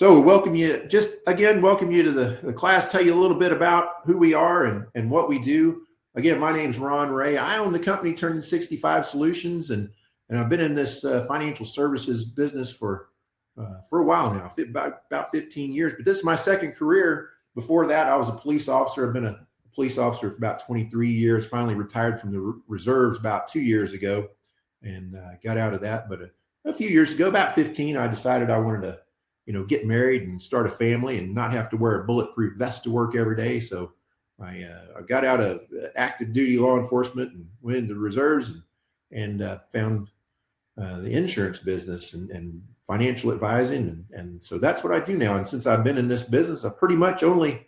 So welcome you to the class, tell you a little bit about who we are and what we do. Again, my name's Ron Ray. I own the company Turning 65 Solutions, and I've been in this financial services business for a while now, about 15 years. But this is my second career. Before that, I was a police officer. I've been a police officer for about 23 years, finally retired from the reserves about 2 years ago, and got out of that. But a few years ago, about 15, I decided I wanted to get married and start a family and not have to wear a bulletproof vest to work every day. So I got out of active duty law enforcement and went into the reserves and found the insurance business and financial advising. And so that's what I do now. And since I've been in this business, I pretty much only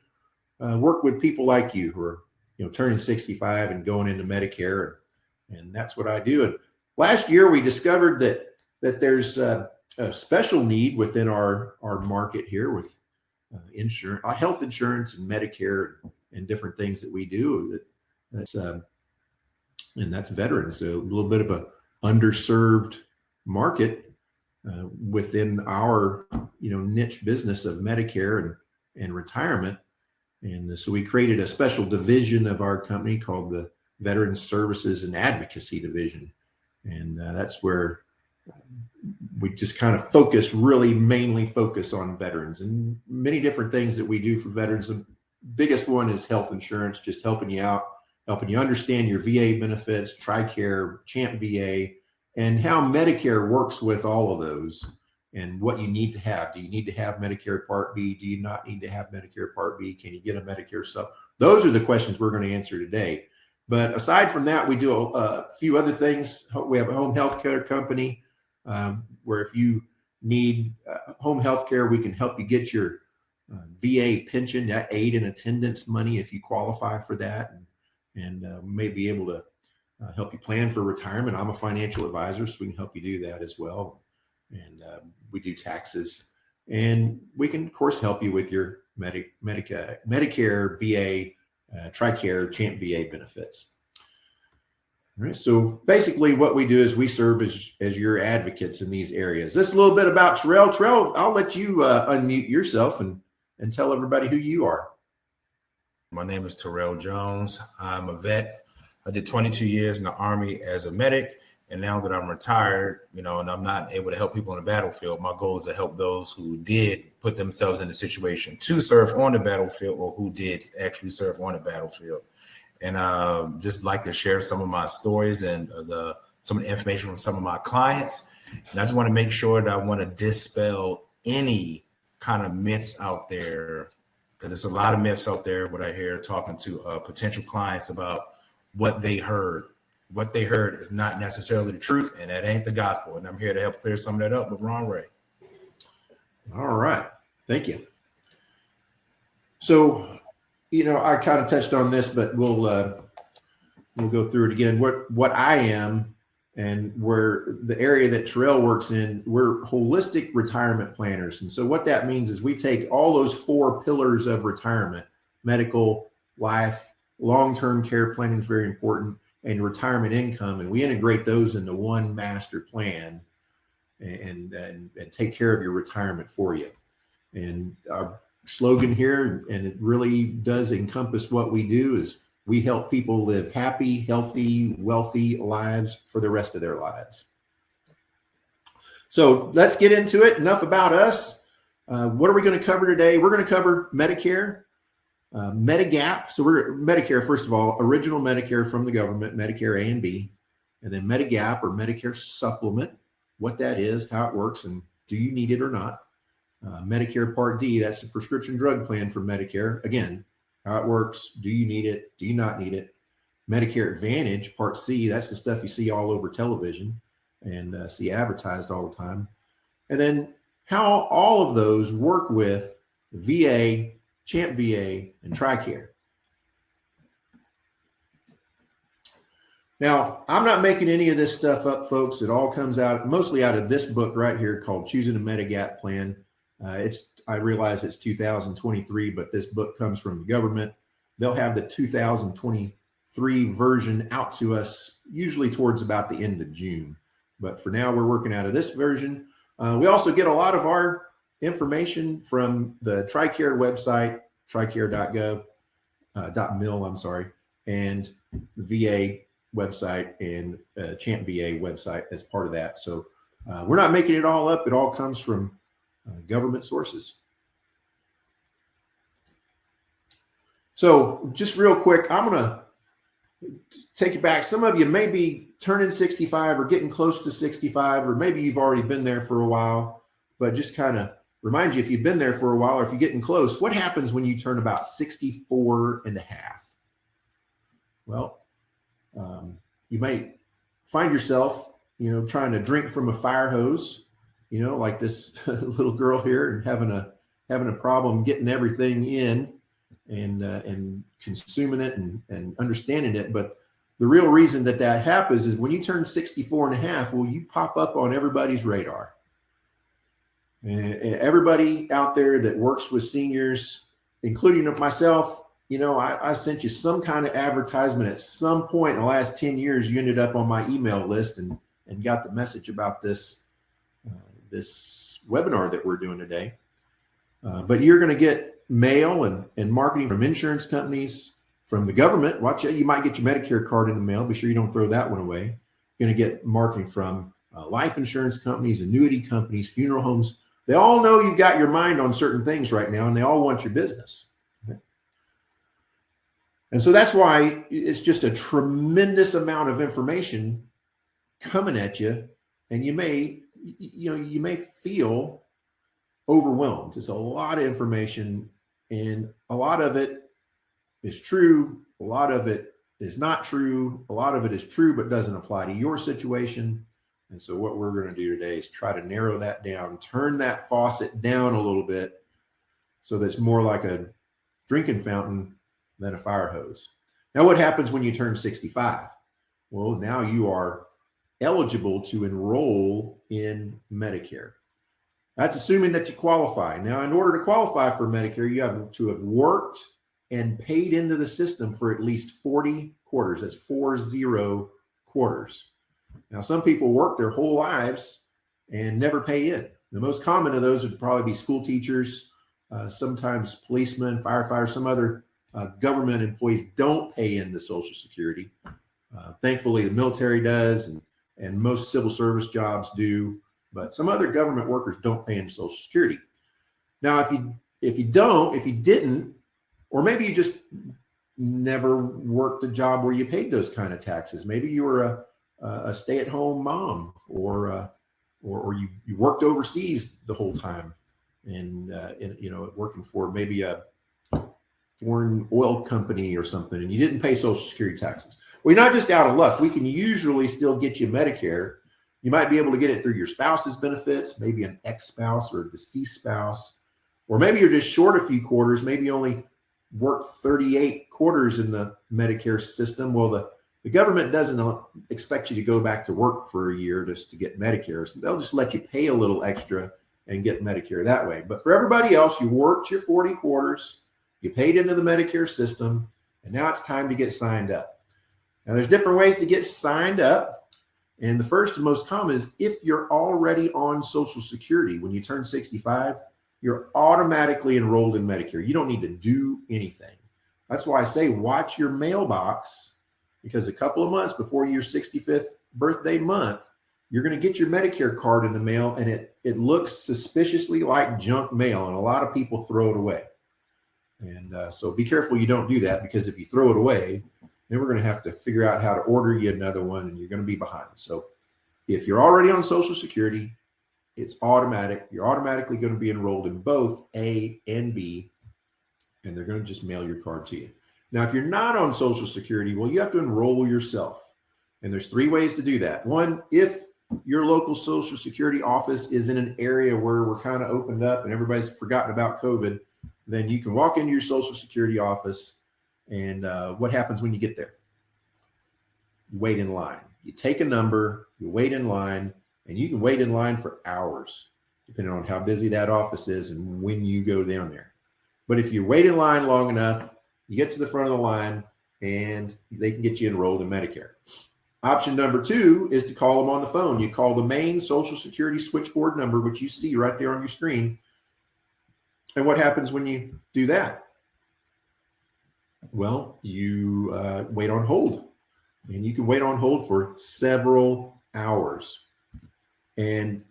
work with people like you who are, turning 65 and going into Medicare. And that's what I do. And last year we discovered that there's a special need within our market here with insurance, health insurance and Medicare and different things that we do. That's veterans. So a little bit of a underserved market within our niche business of Medicare and retirement. And so we created a special division of our company called the Veterans Services and Advocacy Division, and that's where we just kind of mainly focus on veterans and many different things that we do for veterans. The biggest one is health insurance, just helping you out, helping you understand your VA benefits, TRICARE, CHAMP VA, and how Medicare works with all of those and what you need to have. Do you need to have Medicare Part B? Do you not need to have Medicare Part B? Can you get a Medicare sub? Those are the questions we're going to answer today. But aside from that, we do a few other things. We have a home health care company where if you need home health care, we can help you get your VA pension, that aid and attendance money if you qualify for that, and may be able to help you plan for retirement. I'm a financial advisor, so we can help you do that as well. And we do taxes, and we can, of course, help you with your Medicare, VA, TRICARE, CHAMP VA benefits. All right. So basically what we do is we serve as your advocates in these areas. This is a little bit about Tarrell. Tarrell, I'll let you unmute yourself and tell everybody who you are. My name is Tarrell Jones. I'm a vet. I did 22 years in the Army as a medic. And now that I'm retired, and I'm not able to help people on the battlefield, my goal is to help those who did put themselves in a situation to serve on the battlefield or who did actually serve on the battlefield. And just like to share some of my stories and some of the information from some of my clients. And I just want to make sure that I want to dispel any kind of myths out there, because there's a lot of myths out there, what I hear talking to potential clients about what they heard. What they heard is not necessarily the truth, and that ain't the gospel. And I'm here to help clear some of that up with Ron Ray. All right. Thank you. So, I kind of touched on this, but we'll go through it again. What I am and where the area that Tarrell works in, we're holistic retirement planners. And so what that means is we take all those 4 pillars of retirement: medical, life, long-term care planning is very important, and retirement income, and we integrate those into one master plan and take care of your retirement for you. And our slogan here, and it really does encompass what we do, is we help people live happy, healthy, wealthy lives for the rest of their lives. So let's get into it. Enough about us. What are we going to cover today? We're going to cover Medicare, Medigap. So we're Medicare, first of all, original Medicare from the government, Medicare A and B, and then Medigap or Medicare supplement, what that is, how it works, and do you need it or not. Medicare Part D, that's the prescription drug plan for Medicare. Again, how it works, do you need it, do you not need it. Medicare Advantage Part C, that's the stuff you see all over television and see advertised all the time. And then how all of those work with VA, CHAMP VA, and TRICARE. Now, I'm not making any of this stuff up, folks. It all comes out mostly out of this book right here called Choosing a Medigap Plan. I realize it's 2023, but this book comes from the government. They'll have the 2023 version out to us usually towards about the end of June. But for now, we're working out of this version. We also get a lot of our information from the TRICARE website, tricare.gov, .mil, I'm sorry, and the VA website and Champ VA website as part of that. So we're not making it all up. It all comes from government sources. So just real quick, I'm going to take it back. Some of you may be turning 65 or getting close to 65, or maybe you've already been there for a while, but just kind of remind you, if you've been there for a while or if you're getting close, what happens when you turn about 64 and a half? Well, you might find yourself, trying to drink from a fire hose, like this little girl here, and having a problem getting everything in and consuming it and understanding it. But the real reason that happens is when you turn 64 and a half, well, you pop up on everybody's radar. And everybody out there that works with seniors, including myself, I sent you some kind of advertisement at some point in the last 10 years. You ended up on my email list and got the message about this webinar that we're doing today. But you're going to get mail and marketing from insurance companies, from the government. Watch it. You might get your Medicare card in the mail. Be sure you don't throw that one away. You're going to get marketing from life insurance companies, annuity companies, funeral homes. They all know you've got your mind on certain things right now, and they all want your business. Okay. And so that's why it's just a tremendous amount of information coming at you, and you may feel overwhelmed. It's a lot of information, and a lot of it is true. A lot of it is not true. A lot of it is true, but doesn't apply to your situation. And so what we're going to do today is try to narrow that down, turn that faucet down a little bit so that it's more like a drinking fountain than a fire hose. Now, what happens when you turn 65? Well, now you are eligible to enroll in Medicare. That's assuming that you qualify. Now, in order to qualify for Medicare, you have to have worked and paid into the system for at least 40 quarters. That's 40 quarters. Now, some people work their whole lives and never pay in. The most common of those would probably be school teachers, sometimes policemen, firefighters, some other government employees don't pay into Social Security. Thankfully, the military does, and most civil service jobs do, but some other government workers don't pay into Social Security. Now, if you didn't, or maybe you just never worked a job where you paid those kind of taxes. Maybe you were a stay-at-home mom, or you worked overseas the whole time, and working for maybe a foreign oil company or something, and you didn't pay Social Security taxes. Well, you're not just out of luck. We can usually still get you Medicare. You might be able to get it through your spouse's benefits, maybe an ex-spouse or a deceased spouse, or maybe you're just short a few quarters. Maybe you only work 38 quarters in the Medicare system. Well, the government doesn't expect you to go back to work for a year just to get Medicare. So they'll just let you pay a little extra and get Medicare that way. But for everybody else, you worked your 40 quarters, you paid into the Medicare system, and now it's time to get signed up. Now, there's different ways to get signed up. And the first and most common is if you're already on Social Security. When you turn 65, you're automatically enrolled in Medicare. You don't need to do anything. That's why I say watch your mailbox, because a couple of months before your 65th birthday month, you're going to get your Medicare card in the mail, and it looks suspiciously like junk mail, and a lot of people throw it away. And so be careful you don't do that, because if you throw it away, then we're going to have to figure out how to order you another one, and you're going to be behind. So if you're already on Social Security, it's automatic. You're automatically going to be enrolled in both A and B, and they're going to just mail your card to you. Now, if you're not on Social Security, well, you have to enroll yourself. And there's 3 ways to do that. One, if your local Social Security office is in an area where we're kind of opened up and everybody's forgotten about COVID, then you can walk into your Social Security office, and what happens when you get there? You wait in line. You take a number, you wait in line, and you can wait in line for hours, depending on how busy that office is and when you go down there. But if you wait in line long enough, you get to the front of the line, and they can get you enrolled in Medicare. Option number 2 is to call them on the phone. You call the main Social Security switchboard number, which you see right there on your screen, And what happens when you do that? Well, you wait on hold, and you can wait on hold for several hours. And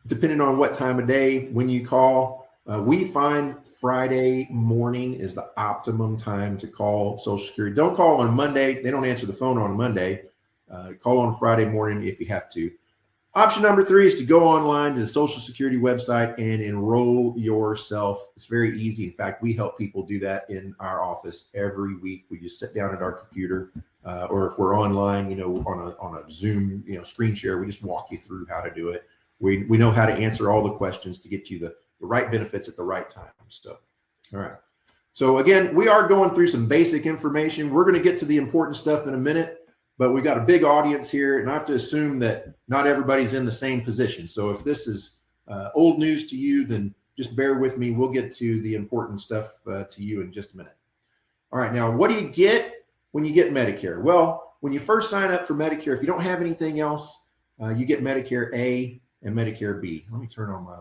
depending on what time of day, when you call, we find Friday morning is the optimum time to call Social Security. Don't call on Monday. They don't answer the phone on Monday. Call on Friday morning if you have to. Option number 3 is to go online to the Social Security website and enroll yourself. It's very easy. In fact, we help people do that in our office every week. We just sit down at our computer, or if we're online, on a Zoom, screen share, we just walk you through how to do it. We know how to answer all the questions to get you the right benefits at the right time. So, all right. So again, we are going through some basic information. We're going to get to the important stuff in a minute. But we got a big audience here, and I have to assume that not everybody's in the same position. So if this is old news to you, then just bear with me. We'll get to the important stuff to you in just a minute. All right, now what do you get when you get Medicare? Well, when you first sign up for Medicare, if you don't have anything else, you get Medicare A and Medicare B. Let me turn on my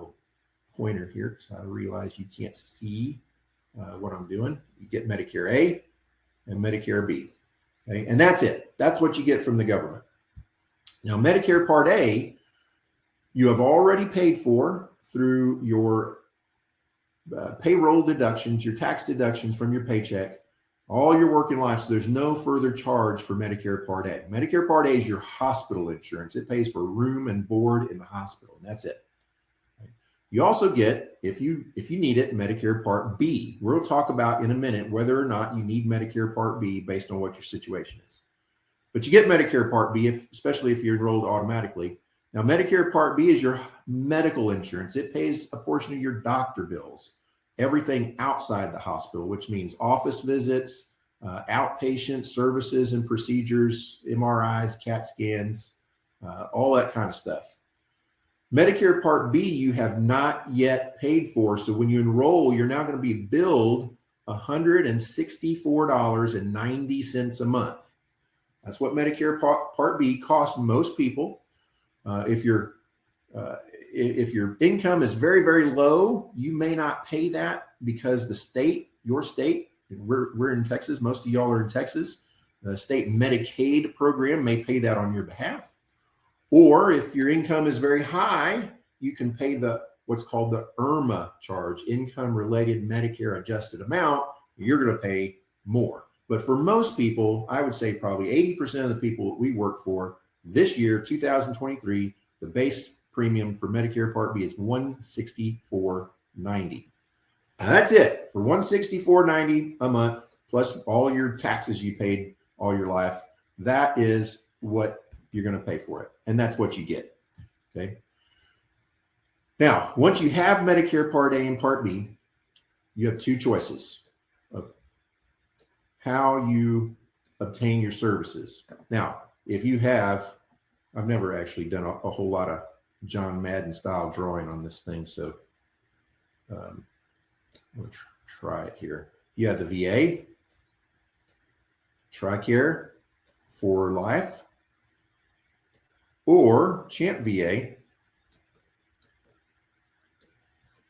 pointer here because I realize you can't see what I'm doing. You get Medicare A and Medicare B. Okay, and that's it. That's what you get from the government. Now, Medicare Part A, you have already paid for through your payroll deductions, your tax deductions from your paycheck, all your working life. So there's no further charge for Medicare Part A. Medicare Part A is your hospital insurance. It pays for room and board in the hospital, and that's it. You also get, if you need it, Medicare Part B. We'll talk about in a minute whether or not you need Medicare Part B based on what your situation is. But you get Medicare Part B, especially if you're enrolled automatically. Now, Medicare Part B is your medical insurance. It pays a portion of your doctor bills, everything outside the hospital, which means office visits, outpatient services and procedures, MRIs, CAT scans, all that kind of stuff. Medicare Part B, you have not yet paid for. So when you enroll, you're now going to be billed $164.90 a month. That's what Medicare Part B costs most people. If your income is very, very low, you may not pay that because your state, we're in Texas, most of y'all are in Texas, the state Medicaid program may pay that on your behalf. Or if your income is very high, you can pay what's called the IRMA charge, income related Medicare adjusted amount. You're going to pay more. But for most people, I would say probably 80% of the people that we work for this year, 2023, the base premium for Medicare Part B is $164.90. Now that's it. For $164.90 a month, plus all your taxes you paid all your life, that is what you're going to pay for it. And that's what you get. Okay. Now, once you have Medicare Part A and Part B, you have 2 choices of how you obtain your services. Now, if you have, I've never actually done a whole lot of John Madden style drawing on this thing. So we'll try it here. You have the VA, TRICARE for life, or Champ VA.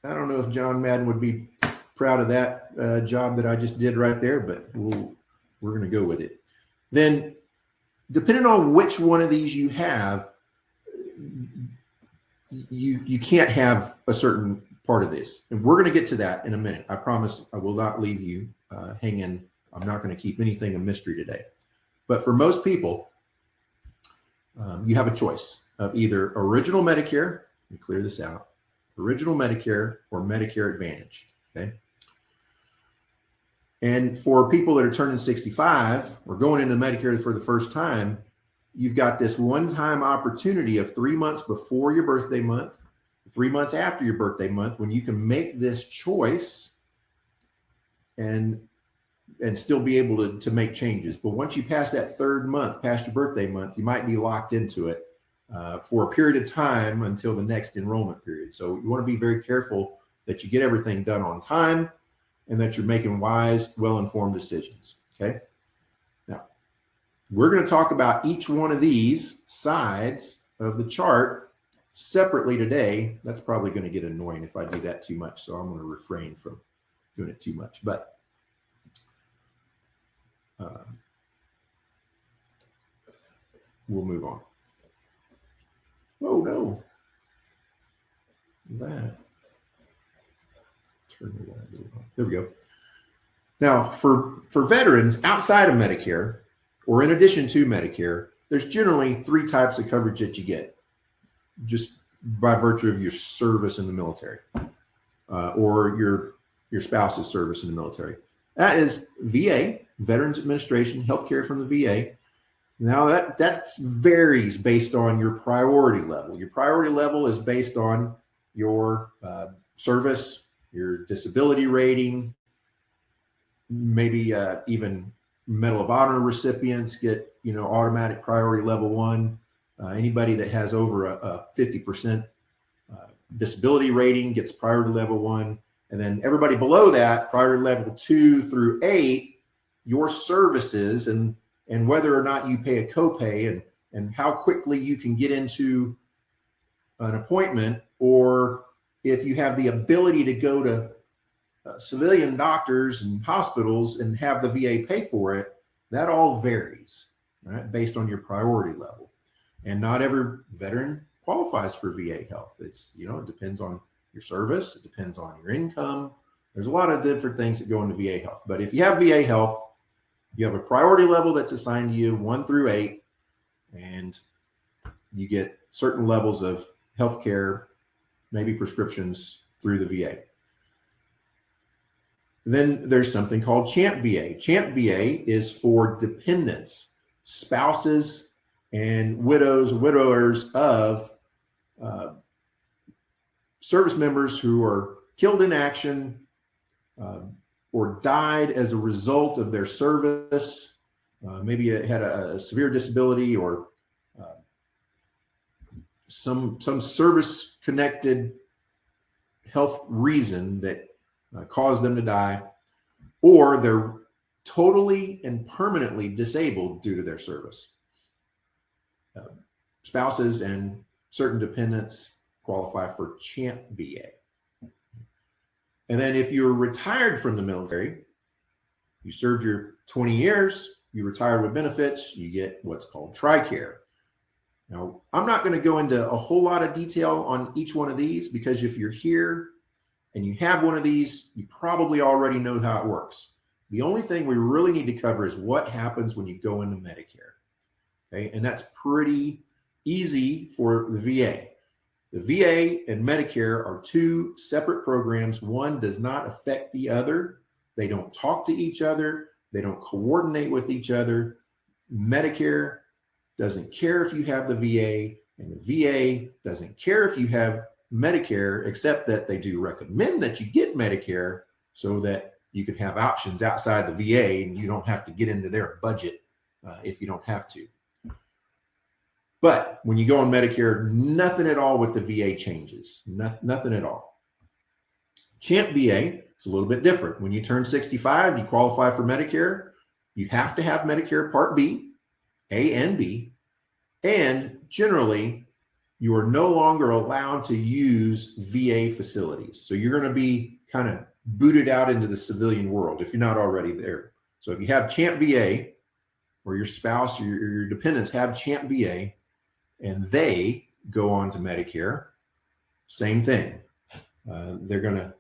I don't know if John Madden would be proud of that job that I just did right there, but we're going to go with it. Then, depending on which one of these you have, you can't have a certain part of this. And we're going to get to that in a minute. I promise I will not leave you hanging. I'm not going to keep anything a mystery today. But for most people, you have a choice of either original Medicare, let me clear this out, original Medicare or Medicare Advantage, okay? And for people that are turning 65 or going into Medicare for the first time, you've got this one-time opportunity of 3 months before your birthday month, 3 months after your birthday month, when you can make this choice and still be able to make changes. But once you pass that 3rd month, past your birthday month, you might be locked into it for a period of time until the next enrollment period. So you want to be very careful that you get everything done on time and that you're making wise, well-informed decisions, okay? Now, we're going to talk about each one of these sides of the chart separately today, that's probably going to get annoying if I do that too much. So I'm going to refrain from doing it too much. But we'll move on. Oh, no. That. Turn the light on. There we go. Now, for veterans outside of Medicare, or in addition to Medicare, there's generally 3 types of coverage that you get just by virtue of your service in the military or your spouse's service in the military. That is VA, Veterans Administration, healthcare from the VA. Now that varies based on your priority level. Your priority level is based on your service, your disability rating, maybe even Medal of Honor recipients get, automatic priority level 1. Anybody that has over a 50% disability rating gets priority level 1. And then everybody below that, priority level 2 through 8, your services and whether or not you pay a copay and how quickly you can get into an appointment, or if you have the ability to go to civilian doctors and hospitals and have the VA pay for it, that all varies, right, based on your priority level. And not every veteran qualifies for VA health. It's, it depends on your service. It depends on your income. There's a lot of different things that go into VA health. But if you have VA health, you have a priority level that's assigned to you 1 through 8, and you get certain levels of health care, maybe prescriptions through the VA. Then there's something called CHAMP VA. CHAMP VA is for dependents, spouses, and widowers of service members who are killed in action or died as a result of their service. Maybe it had a severe disability or some service-connected health reason that caused them to die, or they're totally and permanently disabled due to their service. Spouses and certain dependents qualify for CHAMP VA. And then if you're retired from the military, you served your 20 years, you retired with benefits, you get what's called TRICARE. Now, I'm not going to go into a whole lot of detail on each one of these, because if you're here and you have one of these, you probably already know how it works. The only thing we really need to cover is what happens when you go into Medicare. Okay, and that's pretty easy for the VA. The VA and Medicare are 2 separate programs. One does not affect the other. They don't talk to each other. They don't coordinate with each other. Medicare doesn't care if you have the VA, and the VA doesn't care if you have Medicare, except that they do recommend that you get Medicare so that you can have options outside the VA and you don't have to get into their budget if you don't have to. But when you go on Medicare, nothing at all with the VA changes. Nothing at all. CHAMP VA is a little bit different. When you turn 65, you qualify for Medicare. You have to have Medicare Part B, A and B, and generally, you are no longer allowed to use VA facilities. So you're going to be kind of booted out into the civilian world if you're not already there. So if you have CHAMP VA, or your spouse or your dependents have CHAMP VA, and they go on to Medicare, same thing. They're going to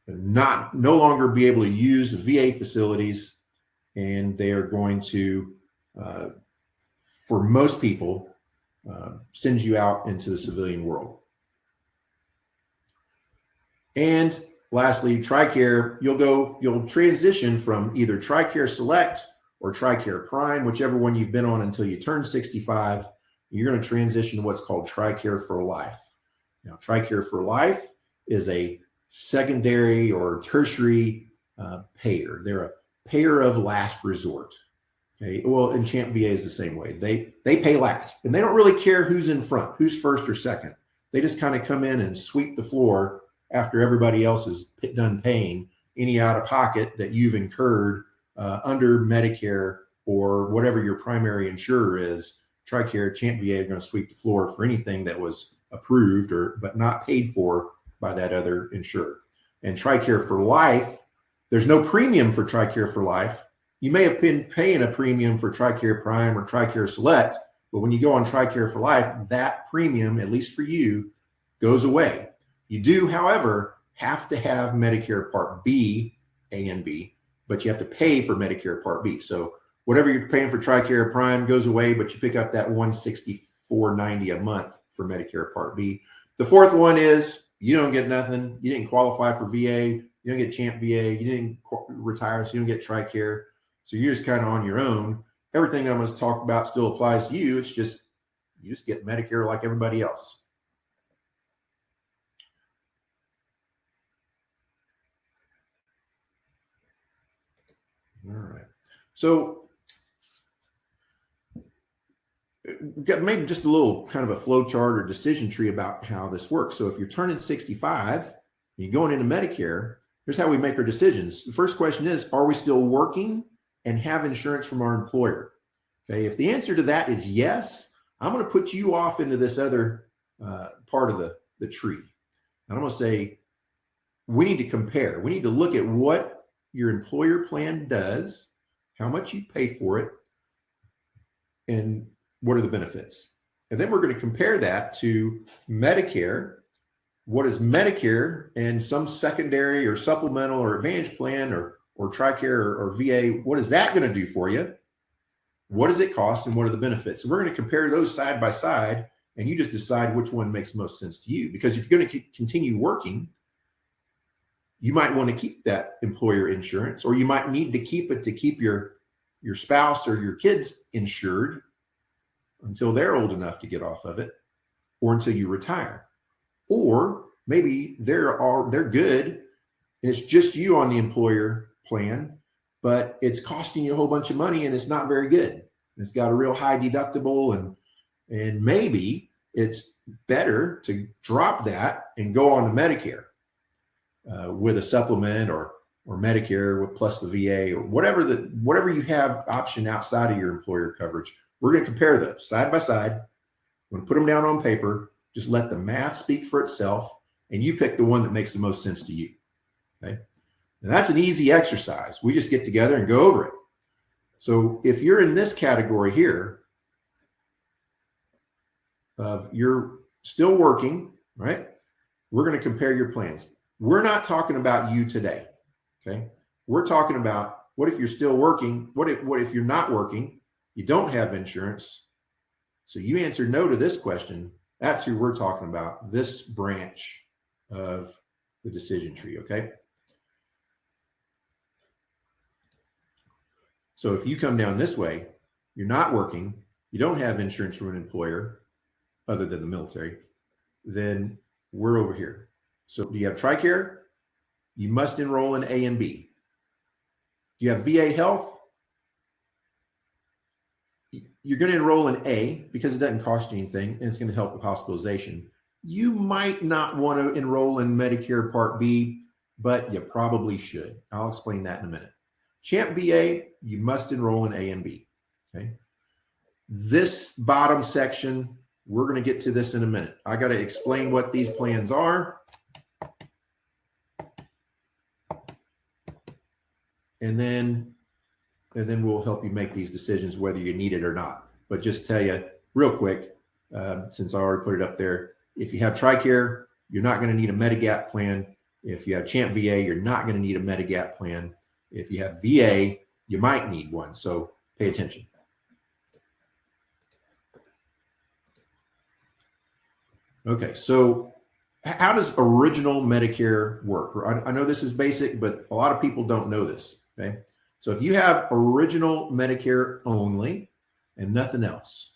no longer be able to use VA facilities, and they are going to, for most people, send you out into the civilian world. And lastly, TRICARE, you'll transition from either TRICARE Select or TRICARE Prime, whichever one you've been on until you turn 65. You're going to transition to what's called TRICARE for Life. Now, TRICARE for Life is a secondary or tertiary payer. They're a payer of last resort. Okay. Well, and CHAMP VA is the same way. They pay last, and they don't really care who's in front, who's first or second. They just kind of come in and sweep the floor after everybody else is done paying any out of pocket that you've incurred under Medicare or whatever your primary insurer is. TRICARE, CHAMP VA are going to sweep the floor for anything that was approved but not paid for by that other insurer. And TRICARE for Life, there's no premium for TRICARE for Life. You may have been paying a premium for TRICARE Prime or TRICARE Select, but when you go on TRICARE for Life, that premium, at least for you, goes away. You do, however, have to have Medicare Part B, A and B, but you have to pay for Medicare Part B. So whatever you're paying for TRICARE Prime goes away, but you pick up that $164.90 a month for Medicare Part B. The fourth one is you don't get nothing. You didn't qualify for VA. You don't get Champ VA. You didn't retire, so you don't get TRICARE. So you're just kind of on your own. Everything I'm going to talk about still applies to you. It's just, you just get Medicare like everybody else. All right. So we've got maybe just a little kind of a flow chart or decision tree about how this works. So if you're turning 65 and you're going into Medicare, here's how we make our decisions. The first question is, are we still working and have insurance from our employer? Okay, if the answer to that is yes, I'm going to put you off into this other part of the tree. And I'm going to say, we need to compare. We need to look at what your employer plan does, how much you pay for it, and what are the benefits. And then we're going to compare that to Medicare. What is Medicare and some secondary or supplemental or advantage plan or TRICARE or VA, what is that going to do for you? What does it cost and what are the benefits? So we're going to compare those side by side, and you just decide which one makes most sense to you. Because if you're going to continue working, you might want to keep that employer insurance, or you might need to keep it to keep your spouse or your kids insured until they're old enough to get off of it, or until you retire. Or maybe they're good and it's just you on the employer plan, but it's costing you a whole bunch of money and it's not very good. It's got a real high deductible, and maybe it's better to drop that and go on to Medicare with a supplement or Medicare plus the VA or whatever you have option outside of your employer coverage. We're going to compare those side by side. We're going to put them down on paper. Just let the math speak for itself, and you pick the one that makes the most sense to you. Okay. And that's an easy exercise. We just get together and go over it. So if you're in this category here, you're still working, right? We're going to compare your plans. We're not talking about you today. Okay. We're talking about what if you're still working? What if you're not working? You don't have insurance. So you answered no to this question. That's who we're talking about, this branch of the decision tree, okay? So if you come down this way, you're not working, you don't have insurance from an employer other than the military, then we're over here. So do you have TRICARE? You must enroll in A and B. Do you have VA Health? You're going to enroll in A because it doesn't cost you anything and it's going to help with hospitalization. You might not want to enroll in Medicare Part B, but you probably should. I'll explain that in a minute. Champ VA, you must enroll in A and B. Okay. This bottom section, we're going to get to this in a minute. I got to explain what these plans are. And then we'll help you make these decisions whether you need it or not. But just tell you real quick, since I already put it up there, if you have TRICARE, you're not going to need a Medigap plan. If you have Champ VA, you're not going to need a Medigap plan. If you have VA, you might need one. So pay attention. Okay, so how does original Medicare work? I know this is basic, but a lot of people don't know this, okay? So if you have original Medicare only and nothing else,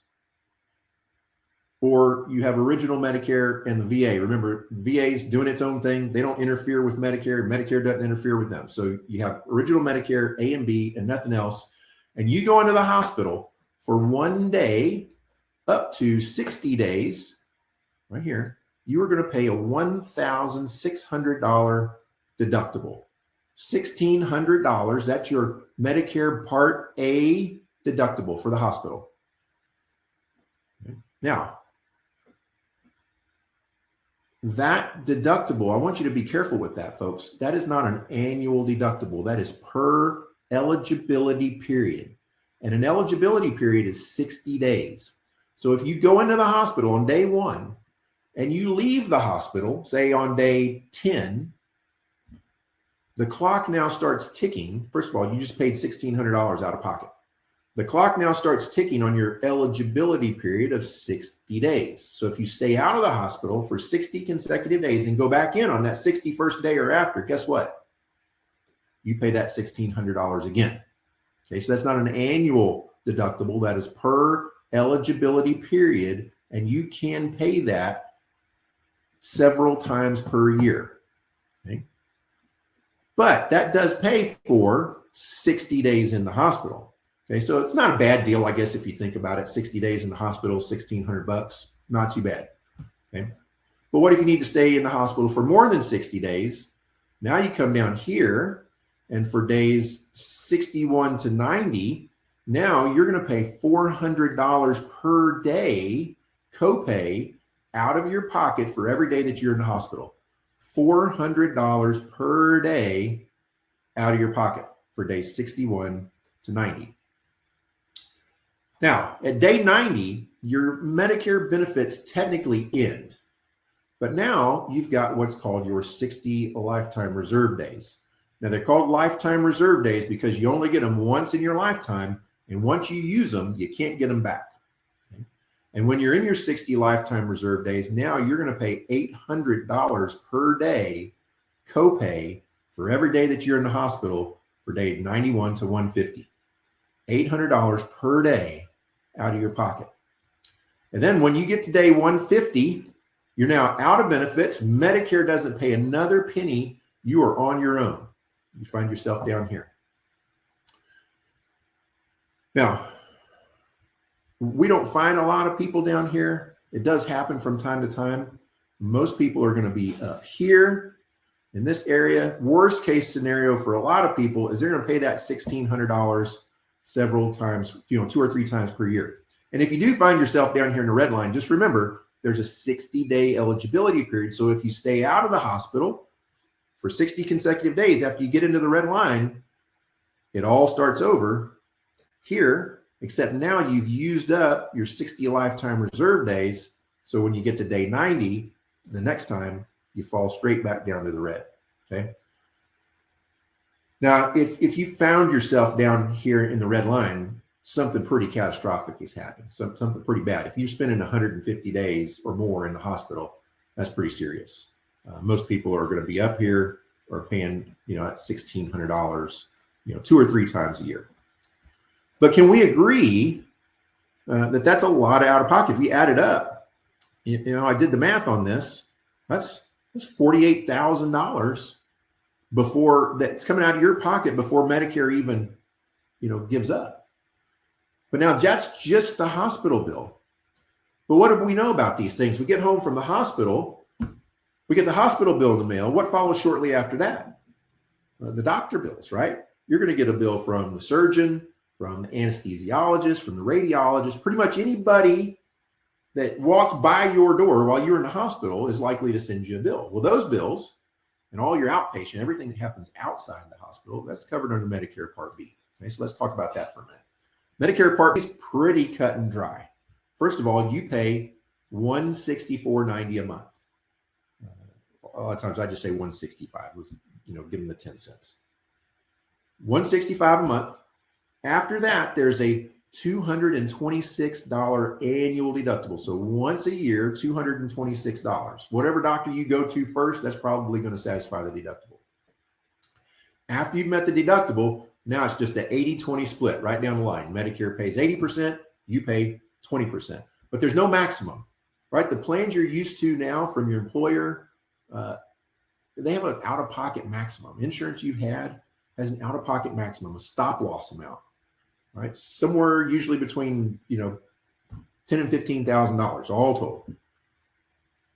or you have original Medicare and the VA, remember, VA is doing its own thing. They don't interfere with Medicare. Medicare doesn't interfere with them. So you have original Medicare, A and B, and nothing else. And you go into the hospital for 1 day up to 60 days, right here, you are going to pay a $1,600 deductible. $1,600, that's your Medicare Part A deductible for the hospital. Okay. Now, that deductible, I want you to be careful with that, folks. That is not an annual deductible. That is per eligibility period. And an eligibility period is 60 days. So if you go into the hospital on day 1 and you leave the hospital, say on day 10, the clock now starts ticking. First of all, you just paid $1,600 out of pocket. The clock now starts ticking on your eligibility period of 60 days. So if you stay out of the hospital for 60 consecutive days and go back in on that 61st day or after, guess what? You pay that $1,600 again. Okay, so that's not an annual deductible. That is per eligibility period, and you can pay that several times per year. Okay? But that does pay for 60 days in the hospital. Okay, so it's not a bad deal, I guess, if you think about it. 60 days in the hospital, $1,600, not too bad. Okay, but what if you need to stay in the hospital for more than 60 days? Now you come down here, and for days 61 to 90, now you're going to pay $400 per day copay out of your pocket for every day that you're in the hospital. $400 per day out of your pocket for days 61 to 90. Now, at day 90, your Medicare benefits technically end. But now you've got what's called your 60 lifetime reserve days. Now, they're called lifetime reserve days because you only get them once in your lifetime. And once you use them, you can't get them back. Okay? And when you're in your 60 lifetime reserve days, now you're going to pay $800 per day copay for every day that you're in the hospital for day 91 to 150. $800 per day out of your pocket. And then when you get to day 150, you're now out of benefits. Medicare doesn't pay another penny. You are on your own. You find yourself down here. Now, we don't find a lot of people down here. It does happen from time to time. Most people are going to be up here in this area. Worst case scenario for a lot of people is they're going to pay that $1,600 several times, 2 or 3 times per year. And if you do find yourself down here in the red line, just remember there's a 60-day eligibility period. So if you stay out of the hospital for 60 consecutive days after you get into the red line, it all starts over here, except now you've used up your 60 lifetime reserve days. So when you get to day 90, the next time you fall straight back down to the red. Okay. Now, if you found yourself down here in the red line, something pretty catastrophic has happened, something pretty bad. If you're spending 150 days or more in the hospital, that's pretty serious. Most people are going to be up here or paying, at $1,600, 2 or 3 times a year. But can we agree that that's a lot out of pocket? If we add it up, I did the math on this. That's $48,000 before that's coming out of your pocket before Medicare even, gives up. But now that's just the hospital bill. But what do we know about these things? We get home from the hospital, we get the hospital bill in the mail. What follows shortly after that? The doctor bills, right? You're going to get a bill from the surgeon, from the anesthesiologist, from the radiologist. Pretty much anybody that walks by your door while you're in the hospital is likely to send you a bill. Well, those bills and all your outpatient, everything that happens outside the hospital, that's covered under Medicare Part B. Okay, so let's talk about that for a minute. Medicare Part B is pretty cut and dry. First of all, you pay $164.90 a month. A lot of times I just say $165. Was give them the 10 cents. $165 a month. After that, there's a $226 annual deductible. So once a year, $226. Whatever doctor you go to first, that's probably going to satisfy the deductible. After you've met the deductible, now it's just an 80-20 split right down the line. Medicare pays 80%, you pay 20%. But there's no maximum, right? The plans you're used to now from your employer, they have an out-of-pocket maximum. Insurance you've had has an out-of-pocket maximum, a stop-loss amount, right? Somewhere usually between, $10,000 and $15,000, all told.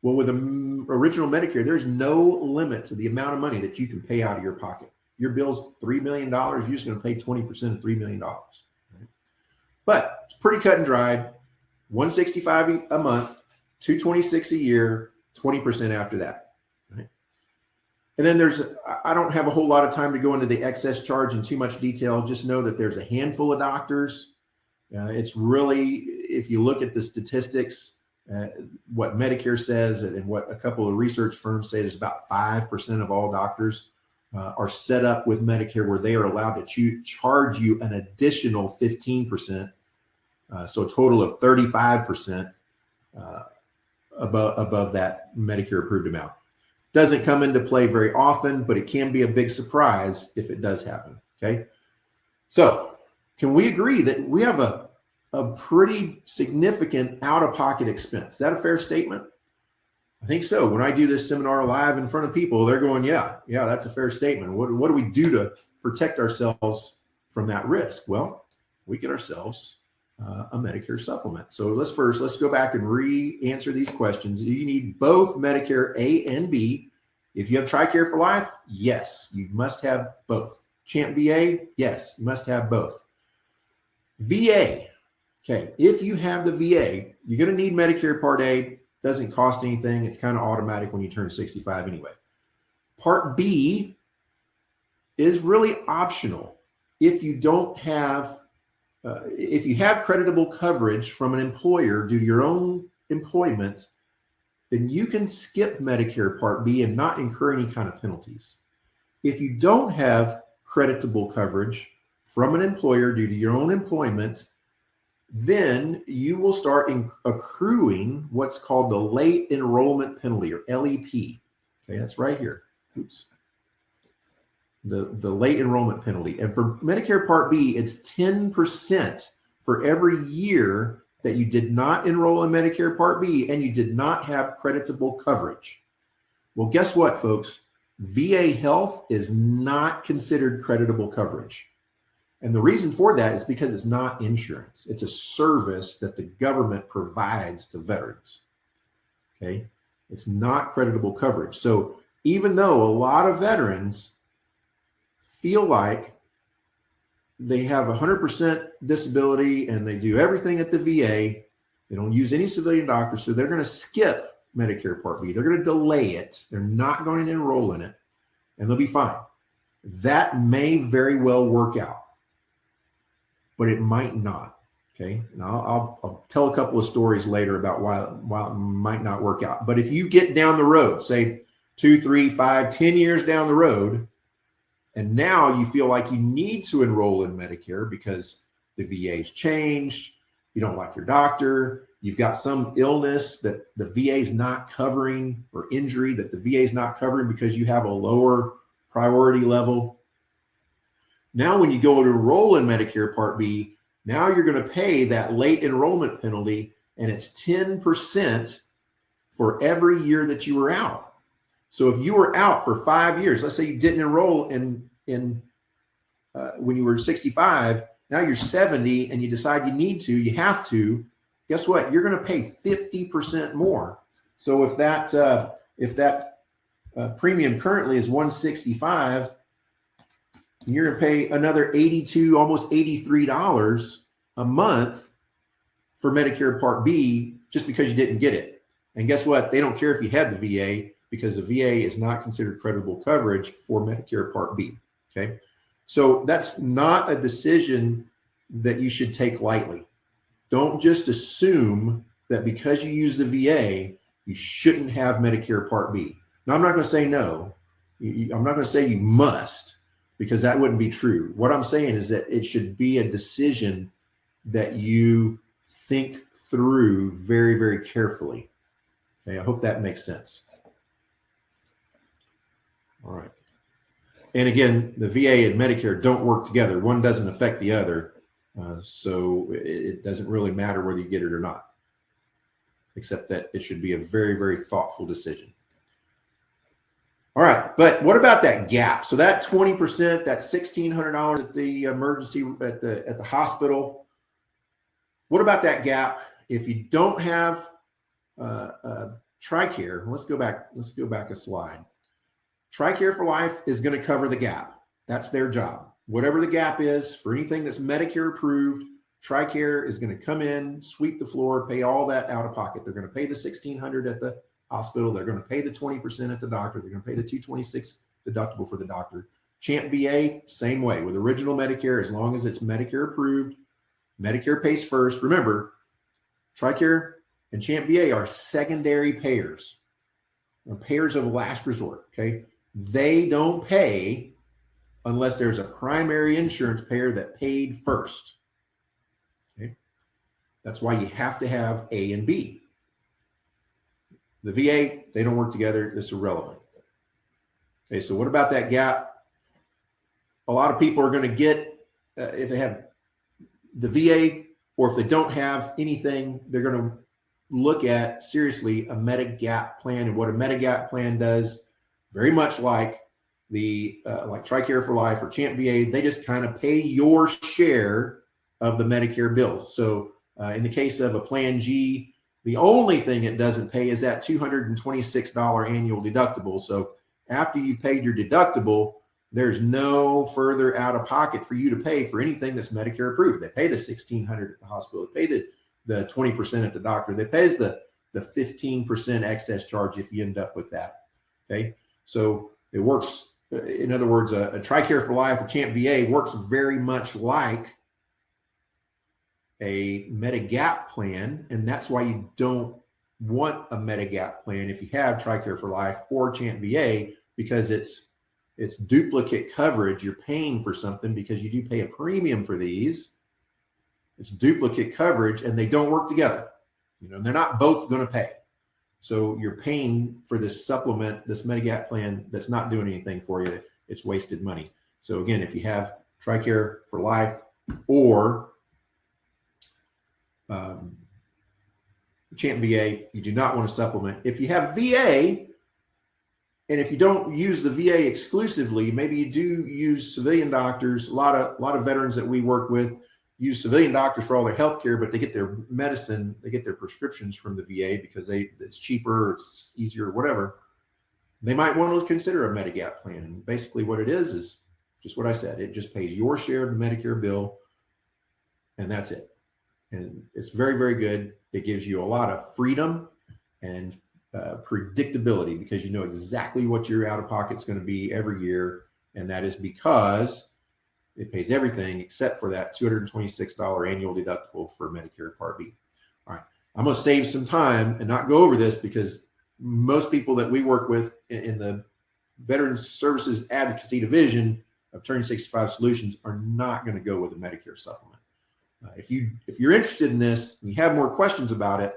Well, with original Medicare, there's no limit to the amount of money that you can pay out of your pocket. Your bill's $3 million, you're just going to pay 20% of $3 million. Right? But it's pretty cut and dried. $165 a month, $226 a year, 20% after that. Right? And then I don't have a whole lot of time to go into the excess charge in too much detail. Just know that there's a handful of doctors. It's really, if you look at the statistics, what Medicare says and what a couple of research firms say, there's about 5% of all doctors are set up with Medicare where they are allowed to charge you an additional 15%. So a total of 35% above that Medicare approved amount. Doesn't come into play very often, but it can be a big surprise if it does happen. Okay. So can we agree that we have a pretty significant out-of-pocket expense? Is that a fair statement? I think so. When I do this seminar live in front of people, they're going, yeah, that's a fair statement. What do we do to protect ourselves from that risk? Well, we get ourselves a Medicare supplement. So let's go back and re-answer these questions. Do you need both Medicare A and B? If you have TRICARE for life, yes, you must have both. Champ VA, yes, you must have both. VA, okay, if you have the VA, you're going to need Medicare Part A. Doesn't cost anything. It's kind of automatic when you turn 65 anyway. Part B is really optional. If you don't have if you have creditable coverage from an employer due to your own employment, then you can skip Medicare Part B and not incur any kind of penalties. If you don't have creditable coverage from an employer due to your own employment, then you will start accruing what's called the late enrollment penalty, or LEP. Okay, that's right here. Oops. The late enrollment penalty. And for Medicare Part B, it's 10% for every year that you did not enroll in Medicare Part B and you did not have creditable coverage. Well, guess what, folks? VA Health is not considered creditable coverage. And the reason for that is because it's not insurance. It's a service that the government provides to veterans. Okay? It's not creditable coverage. So even though a lot of veterans feel like they have 100% disability and they do everything at the VA, they don't use any civilian doctors, so they're going to skip Medicare Part B. They're going to delay it. They're not going to enroll in it, and they'll be fine. That may very well work out, but it might not. Okay, and I'll tell a couple of stories later about why it might not work out. But if you get down the road, say 2, 3, 5, 10 years down the road, and now you feel like you need to enroll in Medicare because the VA's changed, you don't like your doctor, you've got some illness that the VA's not covering, or injury that the VA's not covering because you have a lower priority level. Now, when you go to enroll in Medicare Part B, now you're going to pay that late enrollment penalty, and it's 10% for every year that you were out. So if you were out for 5 years, let's say you didn't enroll in when you were 65, now you're 70 and you decide you have to, guess what? You're going to pay 50% more. So if that premium currently is $165, you're going to pay another $82, almost $83 a month for Medicare Part B just because you didn't get it. And guess what? They don't care if you had the VA, because the VA is not considered credible coverage for Medicare Part B. Okay. So that's not a decision that you should take lightly. Don't just assume that because you use the VA, you shouldn't have Medicare Part B. Now, I'm not going to say no. I'm not going to say you must, because that wouldn't be true. What I'm saying is that it should be a decision that you think through very, very carefully. Okay. I hope that makes sense. All right. And again, the VA and Medicare don't work together. One doesn't affect the other. So it doesn't really matter whether you get it or not, except that it should be a very, very thoughtful decision. All right. But what about that gap? So that 20%, that $1,600 at the emergency at the hospital. What about that gap? If you don't have TRICARE, let's go back a slide. TRICARE for Life is going to cover the gap. That's their job. Whatever the gap is for anything that's Medicare approved, TRICARE is going to come in, sweep the floor, pay all that out of pocket. They're going to pay the $1,600 at the hospital. They're going to pay the 20% at the doctor. They're going to pay the $226 deductible for the doctor. Champ VA, same way with original Medicare, as long as it's Medicare approved, Medicare pays first. Remember, TRICARE and Champ VA are secondary payers, or payers of last resort. Okay, they don't pay unless there's a primary insurance payer that paid first. Okay, that's why you have to have A and B. The VA, they don't work together. It's irrelevant. Okay, so what about that gap? A lot of people are going to get, if they have the VA, or if they don't have anything, they're going to look at seriously a Medigap plan. And what a Medigap plan does, very much like the like TRICARE for Life or Champ VA, they just kind of pay your share of the Medicare bill. So in the case of a Plan G, the only thing it doesn't pay is that $226 annual deductible. So after you've paid your deductible, there's no further out of pocket for you to pay for anything that's Medicare approved. They pay the $1,600 at the hospital. They pay the 20% at the doctor. They pay the 15% excess charge if you end up with that. Okay, so it works. In other words, a TRICARE for Life or Champ VA works very much like a Medigap plan, and that's why you don't want a Medigap plan if you have TRICARE for Life or Champ VA, because it's duplicate coverage. You're paying for something because you do pay a premium for these. It's duplicate coverage, and they don't work together. You know, they're not both going to pay. So you're paying for this supplement, this Medigap plan that's not doing anything for you. It's wasted money. So again, if you have TRICARE for Life or Champ VA, you do not want to supplement. If you have VA, and if you don't use the VA exclusively, maybe you do use civilian doctors. A lot of veterans that we work with use civilian doctors for all their health care, but they get their medicine, they get their prescriptions from the VA because it's cheaper, it's easier, whatever. They might want to consider a Medigap plan. And basically what it is just what I said. It just pays your share of the Medicare bill, and that's it. And it's very, very good. It gives you a lot of freedom and predictability, because you know exactly what your out-of-pocket is going to be every year. And that is because it pays everything except for that $226 annual deductible for Medicare Part B. All right, I'm going to save some time and not go over this, because most people that we work with in the Veterans Services Advocacy Division of Turn 65 Solutions are not going to go with a Medicare supplement. If you're interested in this and you have more questions about it,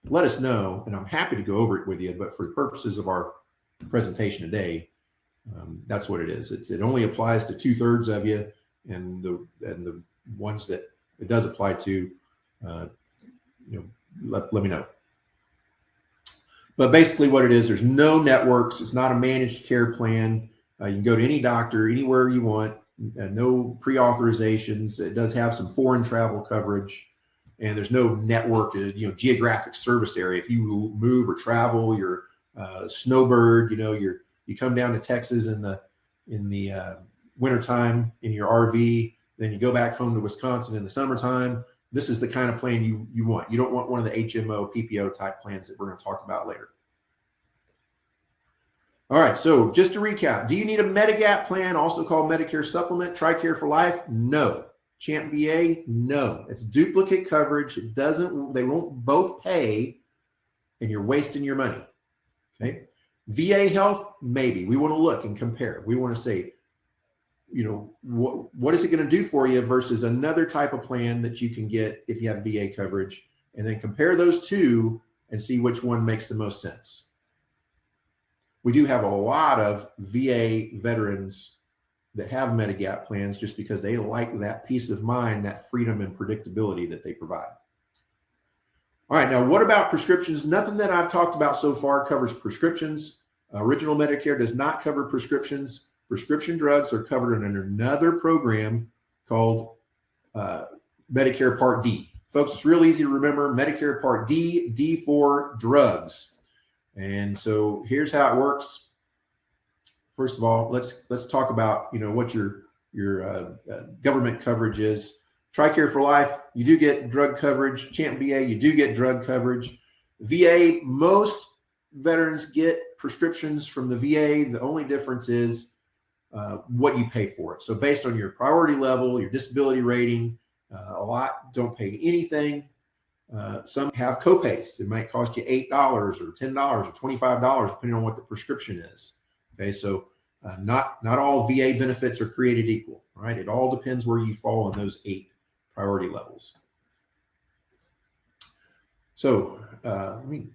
let us know, and I'm happy to go over it with you. But for the purposes of our presentation today, that's what it is. It only applies to 2/3 of you, and the ones that it does apply to, let me know. But basically, what it is, there's no networks. It's not a managed care plan. You can go to any doctor anywhere you want. No pre-authorizations. It does have some foreign travel coverage. And there's no network, geographic service area. If you move or travel, you're a snowbird, you come down to Texas in the wintertime in your RV, then you go back home to Wisconsin in the summertime. This is the kind of plan you want. You don't want one of the HMO, PPO type plans that we're going to talk about later. All right, so just to recap, do you need a Medigap plan, also called Medicare Supplement, TRICARE for Life? No. Champ VA? No. It's duplicate coverage. They won't both pay, and you're wasting your money. Okay. VA Health? Maybe. We want to look and compare. We want to say, what is it going to do for you versus another type of plan that you can get if you have VA coverage, and then compare those two and see which one makes the most sense. We do have a lot of VA veterans that have Medigap plans just because they like that peace of mind, that freedom and predictability that they provide. All right, now what about prescriptions? Nothing that I've talked about so far covers prescriptions. Original Medicare does not cover prescriptions. Prescription drugs are covered under another program called Medicare Part D. Folks, it's real easy to remember. Medicare Part D, D for drugs. And so here's how it works. First of all, let's talk about what your government coverage is. TRICARE for Life, you do get drug coverage. Champ VA, you do get drug coverage. VA, most veterans get prescriptions from the VA. The only difference is what you pay for it. So based on your priority level, your disability rating, a lot don't pay anything. Some have copays. It might cost you $8 or $10 or $25, depending on what the prescription is. Okay, so not all VA benefits are created equal, right? It all depends where you fall on those 8 priority levels. So I'm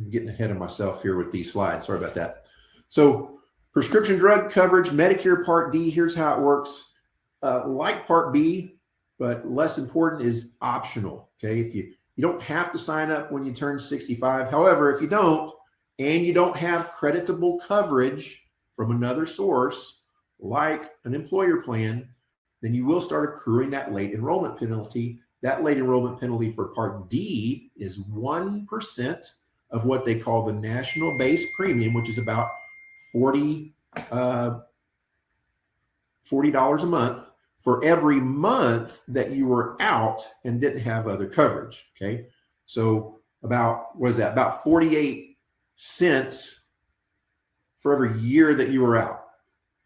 getting ahead of myself here with these slides. Sorry about that. So prescription drug coverage, Medicare Part D, here's how it works. Like Part B, but less important, is optional. Okay, if you don't have to sign up when you turn 65. However, if you don't, and you don't have creditable coverage from another source, like an employer plan, then you will start accruing that late enrollment penalty. That late enrollment penalty for Part D is 1% of what they call the national base premium, which is about $40 a month for every month that you were out and didn't have other coverage. Okay, so about, what is that, about 48 cents for every year that you were out.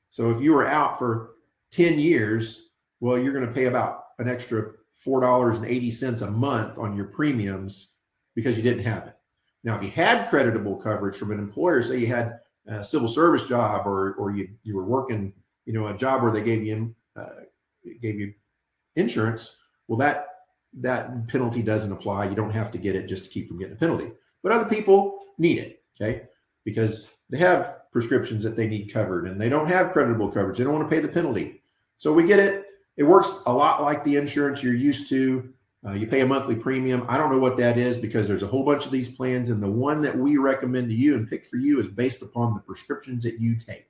So if you were out for 10 years, well, you're going to pay about an extra $4.80 a month on your premiums because you didn't have it. Now, if you had creditable coverage from an employer, say you had a civil service job, or you were working, a job where they gave you insurance, well, that penalty doesn't apply. You don't have to get it just to keep from getting a penalty. But other people need it, okay, because they have prescriptions that they need covered and they don't have creditable coverage. They don't want to pay the penalty. So we get it. It works a lot like the insurance you're used to. You pay a monthly premium. I don't know what that is because there's a whole bunch of these plans, and the one that we recommend to you and pick for you is based upon the prescriptions that you take.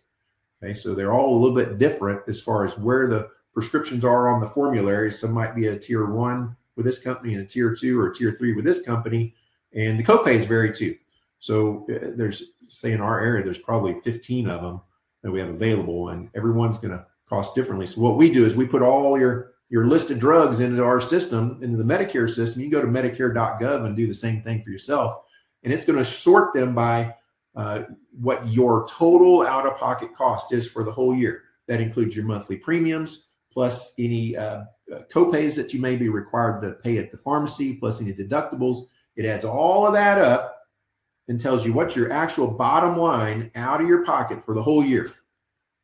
Okay, so they're all a little bit different as far as where the prescriptions are on the formulary. Some might be a tier 1 with this company and a tier 2 or a tier 3 with this company, and the copays vary too. So there's, say in our area, there's probably 15 of them that we have available, and everyone's going to cost differently. So what we do is we put all your listed drugs into our system, into the Medicare system. You go to medicare.gov and do the same thing for yourself, and it's going to sort them by what your total out-of-pocket cost is for the whole year. That includes your monthly premiums, plus any copays that you may be required to pay at the pharmacy, plus any deductibles. It adds all of that up and tells you what's your actual bottom line out of your pocket for the whole year.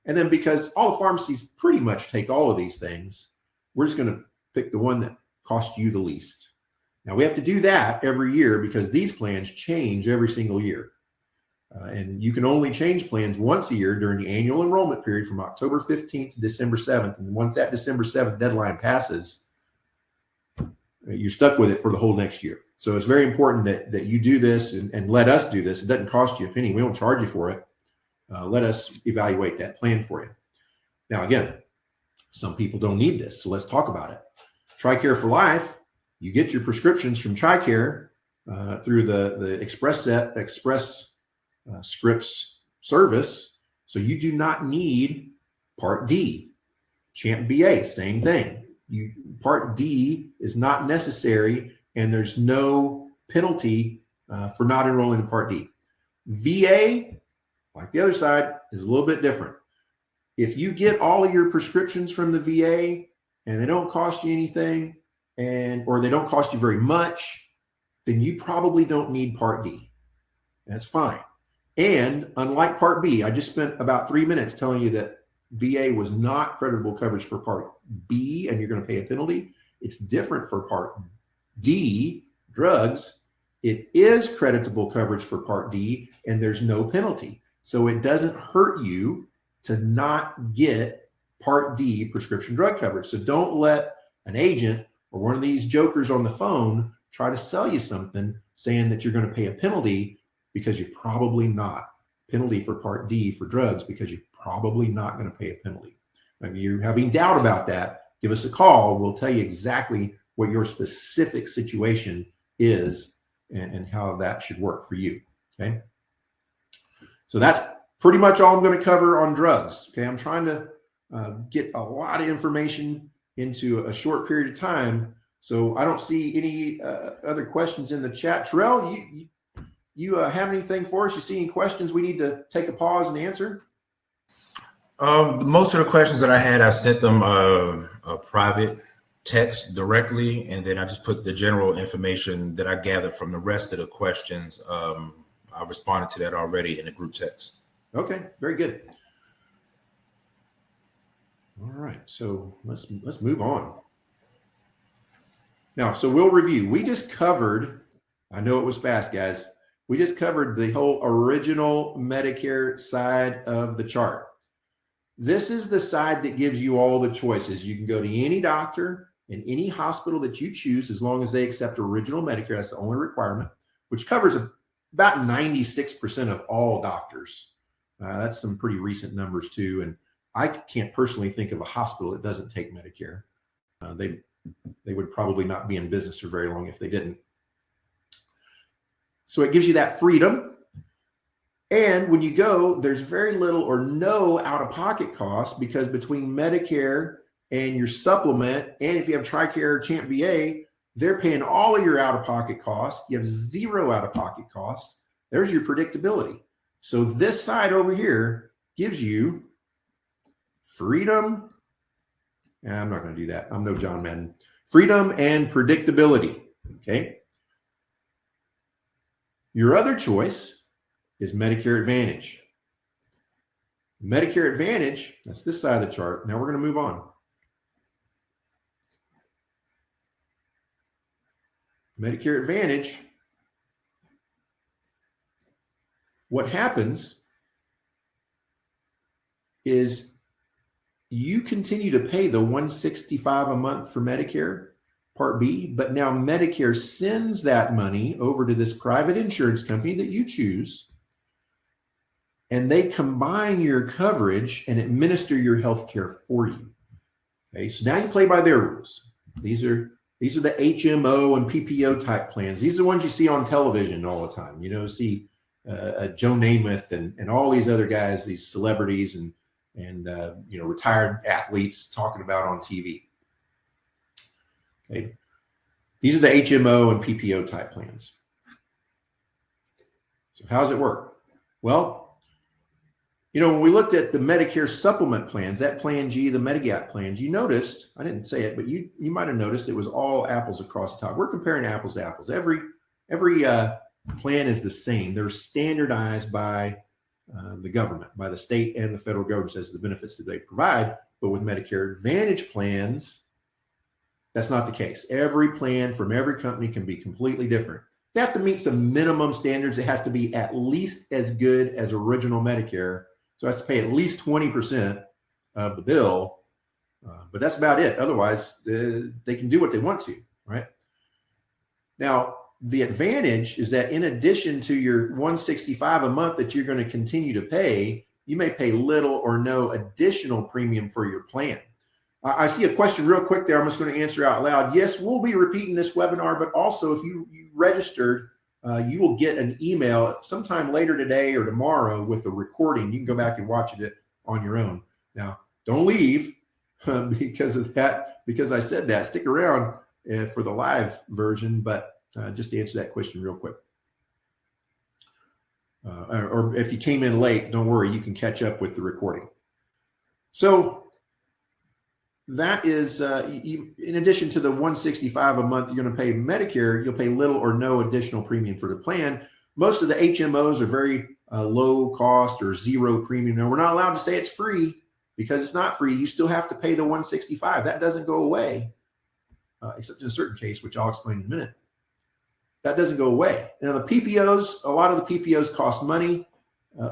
And then, because all the pharmacies pretty much take all of these things, we're just going to pick the one that costs you the least. Now, we have to do that every year because these plans change every single year. And you can only change plans once a year during the annual enrollment period from October 15th to December 7th. And once that December 7th deadline passes, you're stuck with it for the whole next year. So it's very important that you do this and let us do this. It doesn't cost you a penny. We don't charge you for it. Let us evaluate that plan for you. Now, again, some people don't need this, so let's talk about it. TRICARE for Life, you get your prescriptions from TRICARE through the Express Scripts service, so you do not need Part D. Champ VA, same thing. Part D is not necessary, and there's no penalty for not enrolling in Part D. VA, like the other side, is a little bit different. If you get all of your prescriptions from the VA and they don't cost you anything, or they don't cost you very much, then you probably don't need Part D. That's fine. And unlike Part B, I just spent about 3 minutes telling you that VA was not creditable coverage for Part B, and you're going to pay a penalty. It's different for Part D, drugs. It is creditable coverage for Part D, and there's no penalty. So it doesn't hurt you to not get Part D prescription drug coverage. So don't let an agent or one of these jokers on the phone try to sell you something saying that you're going to pay a penalty, because you're probably not. Penalty for Part D for drugs, because you're probably not going to pay a penalty. If you're having doubt about that, give us a call. We'll tell you exactly what your specific situation is and how that should work for you. Okay. So that's pretty much all I'm going to cover on drugs. Okay. I'm trying to get a lot of information into a short period of time. So I don't see any other questions in the chat. Tarrell, you have anything for us? You see any questions we need to take a pause and answer? Most of the questions that I had, I sent them a private text directly, and then I just put the general information that I gathered from the rest of the questions. I responded to that already in the group text. Okay, very good. All right, so let's move on. Now, so we'll review. We just covered, I know it was fast, guys. We just covered the whole original Medicare side of the chart. This is the side that gives you all the choices. You can go to any doctor in any hospital that you choose, as long as they accept original Medicare. That's the only requirement, which covers about 96% of all doctors. That's some pretty recent numbers too. And I can't personally think of a hospital that doesn't take Medicare. They would probably not be in business for very long if they didn't. So it gives you that freedom. And when you go, there's very little or no out-of-pocket costs, because between Medicare and your supplement, and if you have TRICARE or Champ VA, they're paying all of your out-of-pocket costs. You have zero out-of-pocket costs. There's your predictability. So this side over here gives you freedom. I'm not going to do that. I'm no John Madden. Freedom and predictability. Okay. Your other choice is Medicare Advantage. Medicare Advantage, that's this side of the chart. Now we're going to move on. Medicare Advantage, what happens is you continue to pay the $165 a month for Medicare Part B, but now Medicare sends that money over to this private insurance company that you choose, and they combine your coverage and administer your health care for you. Okay, so now you play by their rules. These are the HMO and PPO type plans. These are the ones you see on television all the time. You know, see Joe Namath and all these other guys, these celebrities and retired athletes talking about on TV. Okay, these are the HMO and PPO type plans. So how does it work? Well, when we looked at the Medicare supplement plans, that Plan G, the Medigap plans, you noticed, I didn't say it, but you might have noticed it was all apples across the top. We're comparing apples to apples. Every plan is the same. They're standardized by the government, by the state and the federal government, as the benefits that they provide. But with Medicare Advantage plans, that's not the case. Every plan from every company can be completely different. They have to meet some minimum standards. It has to be at least as good as original Medicare. So it has to pay at least 20% of the bill. But that's about it. Otherwise, they can do what they want to, right? Now, the advantage is that in addition to your $165 a month that you're going to continue to pay, you may pay little or no additional premium for your plan. I see a question real quick there. I'm just going to answer out loud. Yes, we'll be repeating this webinar, but also if you registered, you will get an email sometime later today or tomorrow with a recording. You can go back and watch it on your own. Now, don't leave because of that, because I said that. Stick around for the live version, but just to answer that question real quick. Or if you came in late, don't worry, you can catch up with the recording. So that is, in addition to the $165 a month you're going to pay Medicare, you'll pay little or no additional premium for the plan. Most of the HMOs are very low cost or zero premium. Now, we're not allowed to say it's free because it's not free. You still have to pay the $165. That doesn't go away, except in a certain case, which I'll explain in a minute. That doesn't go away. Now, the PPOs, a lot of the PPOs cost money.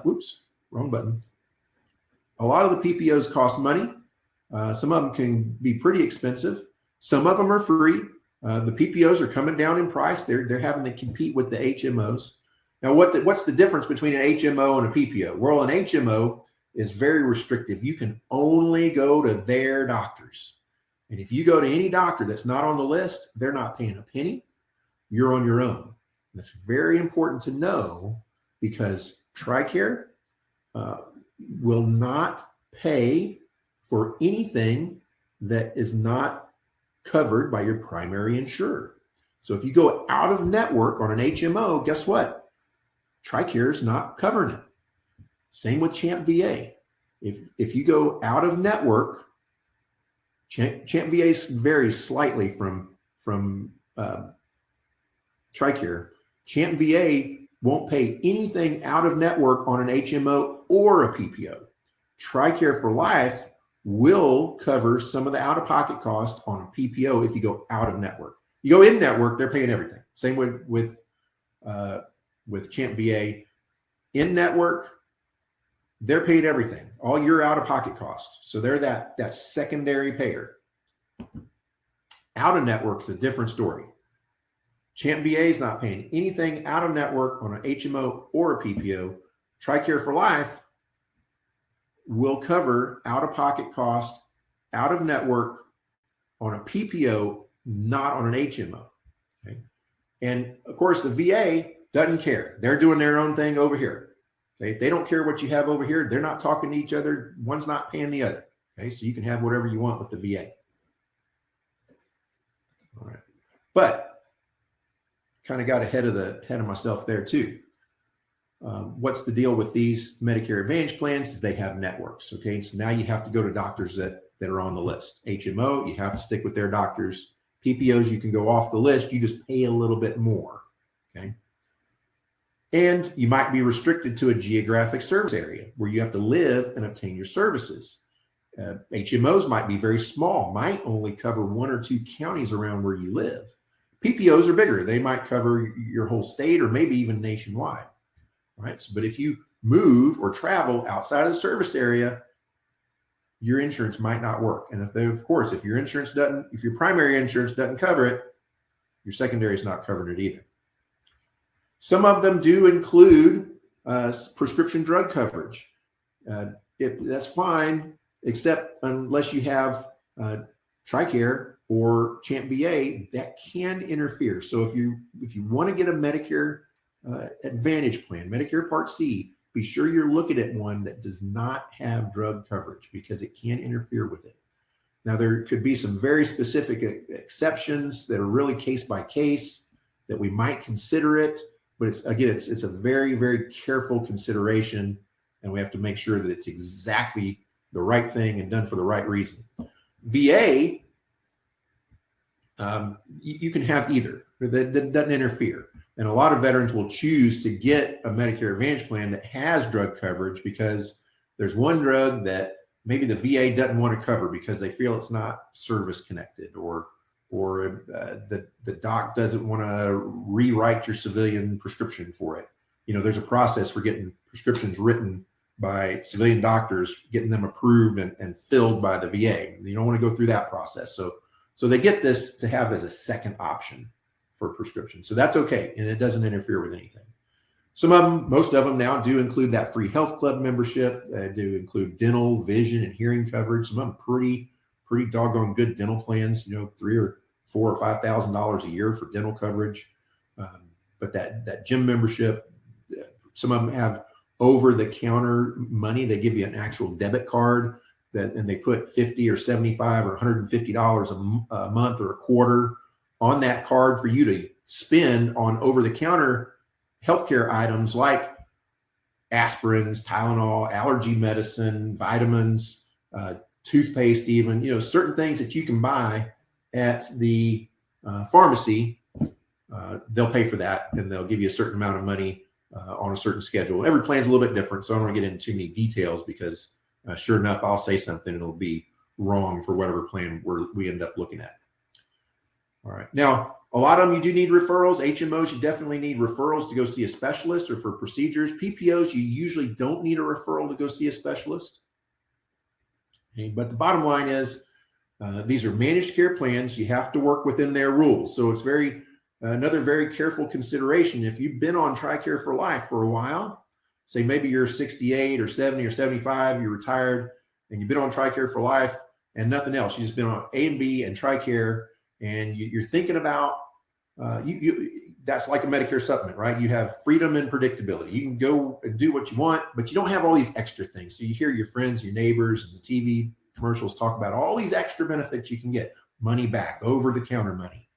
Oops, wrong button. A lot of the PPOs cost money. Some of them can be pretty expensive. Some of them are free. The PPOs are coming down in price. They're having to compete with the HMOs. Now, what's the difference between an HMO and a PPO? Well, an HMO is very restrictive. You can only go to their doctors. And if you go to any doctor that's not on the list, they're not paying a penny. You're on your own. That's very important to know, because TRICARE will not pay for anything that is not covered by your primary insurer. So if you go out of network on an HMO, guess what? TRICARE is not covering it. Same with Champ VA. If you go out of network, Champ VA varies slightly from TRICARE. Champ VA won't pay anything out of network on an HMO or a PPO. TRICARE for Life will cover some of the out-of-pocket cost on a PPO if you go out of network. You go in network, they're paying everything. Same with Champ VA. In network, they're paid everything, all your out-of-pocket costs. So they're that secondary payer. Out of network is a different story. Champ VA is not paying anything out of network on an HMO or a PPO. TRICARE for Life will cover out-of-pocket cost out of network on a PPO, not on an HMO. Okay? And of course, the VA doesn't care. They're doing their own thing over here. Okay? They don't care what you have over here. They're not talking to each other. One's not paying the other. Okay? So you can have whatever you want with the VA. All right. But kind of got ahead of myself there too. What's the deal with these Medicare Advantage plans? Is they have networks. Okay, so now you have to go to doctors that are on the list. HMO, you have to stick with their doctors. PPOs, you can go off the list. You just pay a little bit more. Okay, and you might be restricted to a geographic service area where you have to live and obtain your services. HMOs might be very small, might only cover 1 or 2 counties around where you live. PPOs are bigger. They might cover your whole state or maybe even nationwide. Right. So, but if you move or travel outside of the service area, your insurance might not work. And if your primary insurance doesn't cover it, your secondary is not covering it either. Some of them do include prescription drug coverage. That's fine, except unless you have TRICARE or Champ VA, that can interfere. So if you want to get a Medicare Advantage plan, Medicare Part C, be sure you're looking at one that does not have drug coverage because it can interfere with it. Now, there could be some very specific exceptions that are really case by case that we might consider it, but it's a very, very careful consideration, and we have to make sure that it's exactly the right thing and done for the right reason. VA, you can have either. That doesn't interfere. And a lot of veterans will choose to get a Medicare Advantage plan that has drug coverage because there's one drug that maybe the VA doesn't want to cover because they feel it's not service connected, or the doc doesn't want to rewrite your civilian prescription for it. There's a process for getting prescriptions written by civilian doctors, getting them approved and filled by the VA. You don't want to go through that process. So they get this to have as a second option for prescription. So that's okay. And it doesn't interfere with anything. Most of them now do include that free health club membership. They do include dental, vision, and hearing coverage. Some of them pretty doggone good dental plans, $3,000 or $4,000 or $5,000 a year for dental coverage. But that gym membership, some of them have over-the-counter money. They give you an actual debit card and they put $50 or $75 or $150 a month or a quarter on that card for you to spend on over-the-counter healthcare items like aspirins, Tylenol, allergy medicine, vitamins, toothpaste, even, certain things that you can buy at the pharmacy. They'll pay for that, and they'll give you a certain amount of money on a certain schedule. Every plan's a little bit different, so I don't want to get into too many details because sure enough, I'll say something and it'll be wrong for whatever plan we end up looking at. All right. Now, a lot of them, you do need referrals. HMOs, you definitely need referrals to go see a specialist or for procedures. PPOs, you usually don't need a referral to go see a specialist. Okay, but the bottom line is these are managed care plans. You have to work within their rules. So it's another very careful consideration. If you've been on TRICARE for Life for a while, say maybe you're 68 or 70 or 75, you're retired, and you've been on TRICARE for Life and nothing else. You've just been on A and B and TRICARE, and you're thinking about that's like a Medicare supplement, right? You have freedom and predictability. You can go and do what you want, but you don't have all these extra things. So you hear your friends, your neighbors, and the TV commercials talk about all these extra benefits you can get: money back, over-the-counter money.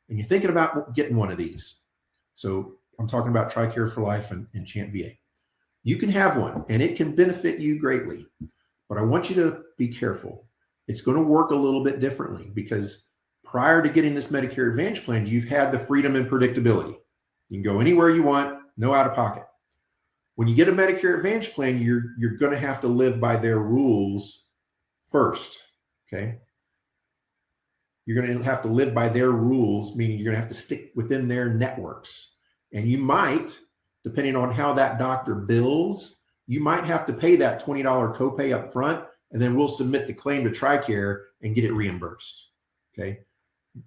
And you're thinking about getting one of these. So I'm talking about TRICARE for Life and Champ VA. You can have one and it can benefit you greatly, but I want you to be careful. It's going to work a little bit differently because prior to getting this Medicare Advantage plan, you've had the freedom and predictability. You can go anywhere you want, no out of pocket. When you get a Medicare Advantage plan, you're going to have to live by their rules first, okay? You're going to have to live by their rules, meaning you're going to have to stick within their networks. And you might, depending on how that doctor bills, you might have to pay that $20 copay up front, and then we'll submit the claim to TRICARE and get it reimbursed, okay?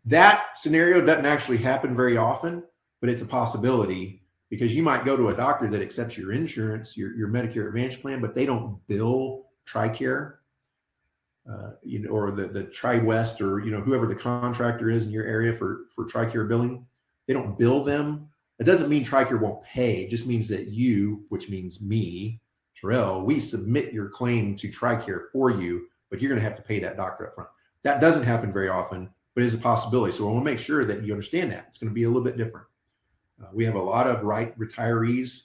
That scenario doesn't actually happen very often, but it's a possibility because you might go to a doctor that accepts your insurance, your Medicare Advantage plan, but they don't bill TRICARE, or the Tri-West, or whoever the contractor is in your area for TRICARE billing. They don't bill them. It doesn't mean TRICARE won't pay. It just means that you, which means me, Tarrell, we submit your claim to TRICARE for you, but you're going to have to pay that doctor up front. That doesn't happen very often, but is a possibility. So I want to make sure that you understand that. It's going to be a little bit different. We have a lot of retirees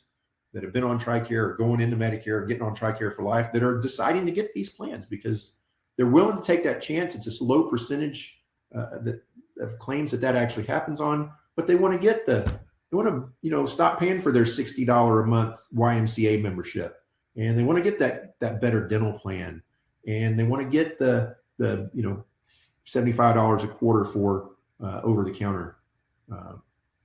that have been on TRICARE or going into Medicare or getting on TRICARE for Life that are deciding to get these plans because they're willing to take that chance. It's a low percentage of claims that actually happens on, but they want to stop paying for their $60 a month YMCA membership, and they want to get that better dental plan, and they want to get the $75 a quarter for over the counter.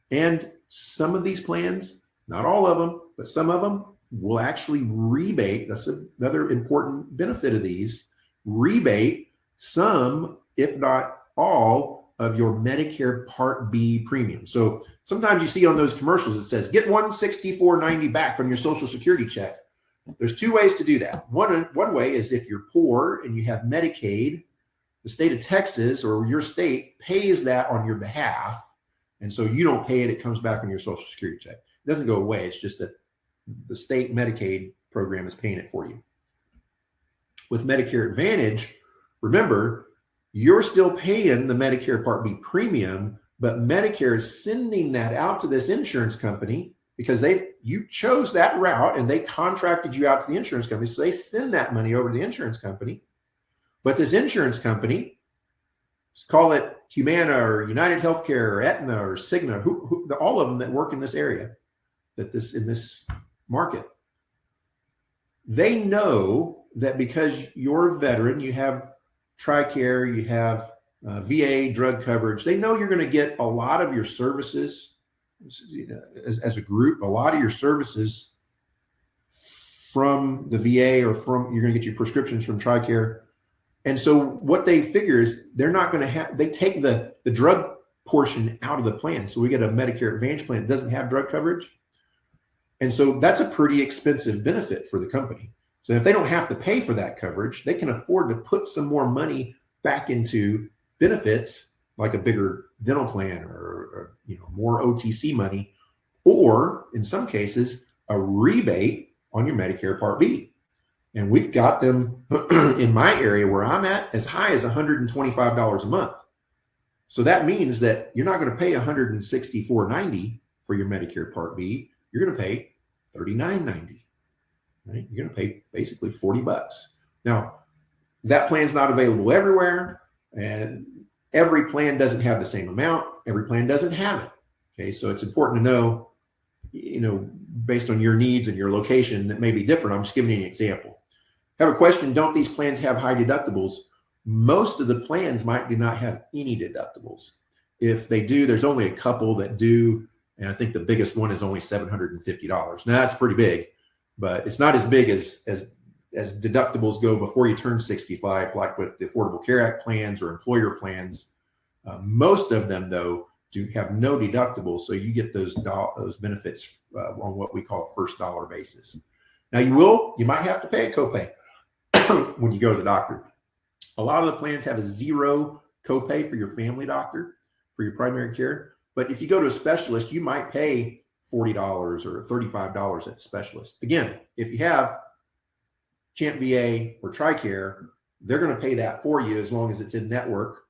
And some of these plans, not all of them, but some of them will actually rebate. That's another important benefit of these. Rebate some, if not all, of your Medicare Part B premium. So sometimes you see on those commercials it says get $164.90 back on your Social Security check. There's two ways to do that. One way is if you're poor and you have Medicaid, the state of Texas or your state pays that on your behalf. And so you don't pay it, it comes back on your Social Security check. It doesn't go away. It's just that the state Medicaid program is paying it for you. With Medicare Advantage, remember, you're still paying the Medicare Part B premium, but Medicare is sending that out to this insurance company because you chose that route and they contracted you out to the insurance company. So they send that money over to the insurance company. But this insurance company, call it Humana or United Healthcare or Aetna or Cigna, all of them that work in this area, in this market, they know that because you're a veteran, you have TRICARE, you have VA drug coverage, they know you're going to get a lot of your services as a group, a lot of your services from the VA or you're going to get your prescriptions from TRICARE. And so what they figure is they're not going to they take the drug portion out of the plan. So we get a Medicare Advantage plan that doesn't have drug coverage. And so that's a pretty expensive benefit for the company. So if they don't have to pay for that coverage, they can afford to put some more money back into benefits like a bigger dental plan or more OTC money, or in some cases, a rebate on your Medicare Part B. And we've got them in my area where I'm at as high as $125 a month. So that means that you're not going to pay $164.90 for your Medicare Part B. You're going to pay $39.90. Right? You're going to pay basically $40. Now, that plan's not available everywhere, and every plan doesn't have the same amount. Every plan doesn't have it. Okay, so it's important to know, based on your needs and your location, that may be different. I'm just giving you an example. I have a question. Don't these plans have high deductibles? Most of the plans do not have any deductibles. If they do, there's only a couple that do, and I think the biggest one is only $750. Now that's pretty big, but it's not as big as deductibles go before you turn 65, like with the Affordable Care Act plans or employer plans. Most of them, though, do have no deductibles, so you get those benefits on what we call a first dollar basis. Now you might have to pay a copay when you go to the doctor. A lot of the plans have a zero copay for your family doctor for your primary care, but if you go to a specialist, you might pay $40 or $35 at the specialist. Again, if you have Champ VA or TRICARE, they're going to pay that for you as long as it's in network.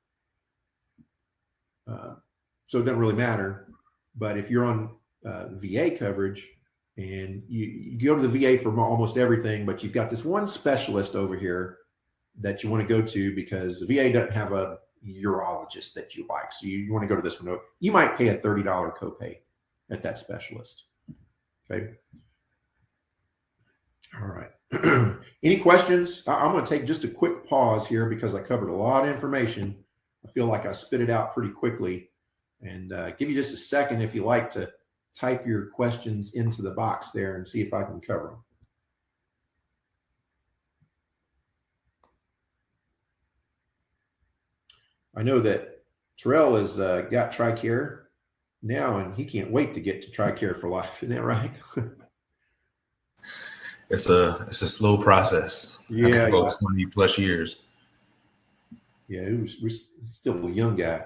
So it doesn't really matter. But if you're on VA coverage, and you go to the VA for almost everything, but you've got this one specialist over here that you want to go to because the VA doesn't have a urologist that you like. So you want to go to this one. You might pay a $30 copay at that specialist. Okay. All right. Any questions? I'm going to take just a quick pause here because I covered a lot of information. I feel like I spit it out pretty quickly, and give you just a second if you like to type your questions into the box there and see if I can cover them. I know that Tarrell has got TRICARE now, and he can't wait to get to TRICARE for life. Isn't that right? It's a slow process. Yeah, about 20 plus years. Yeah, we're still a young guy.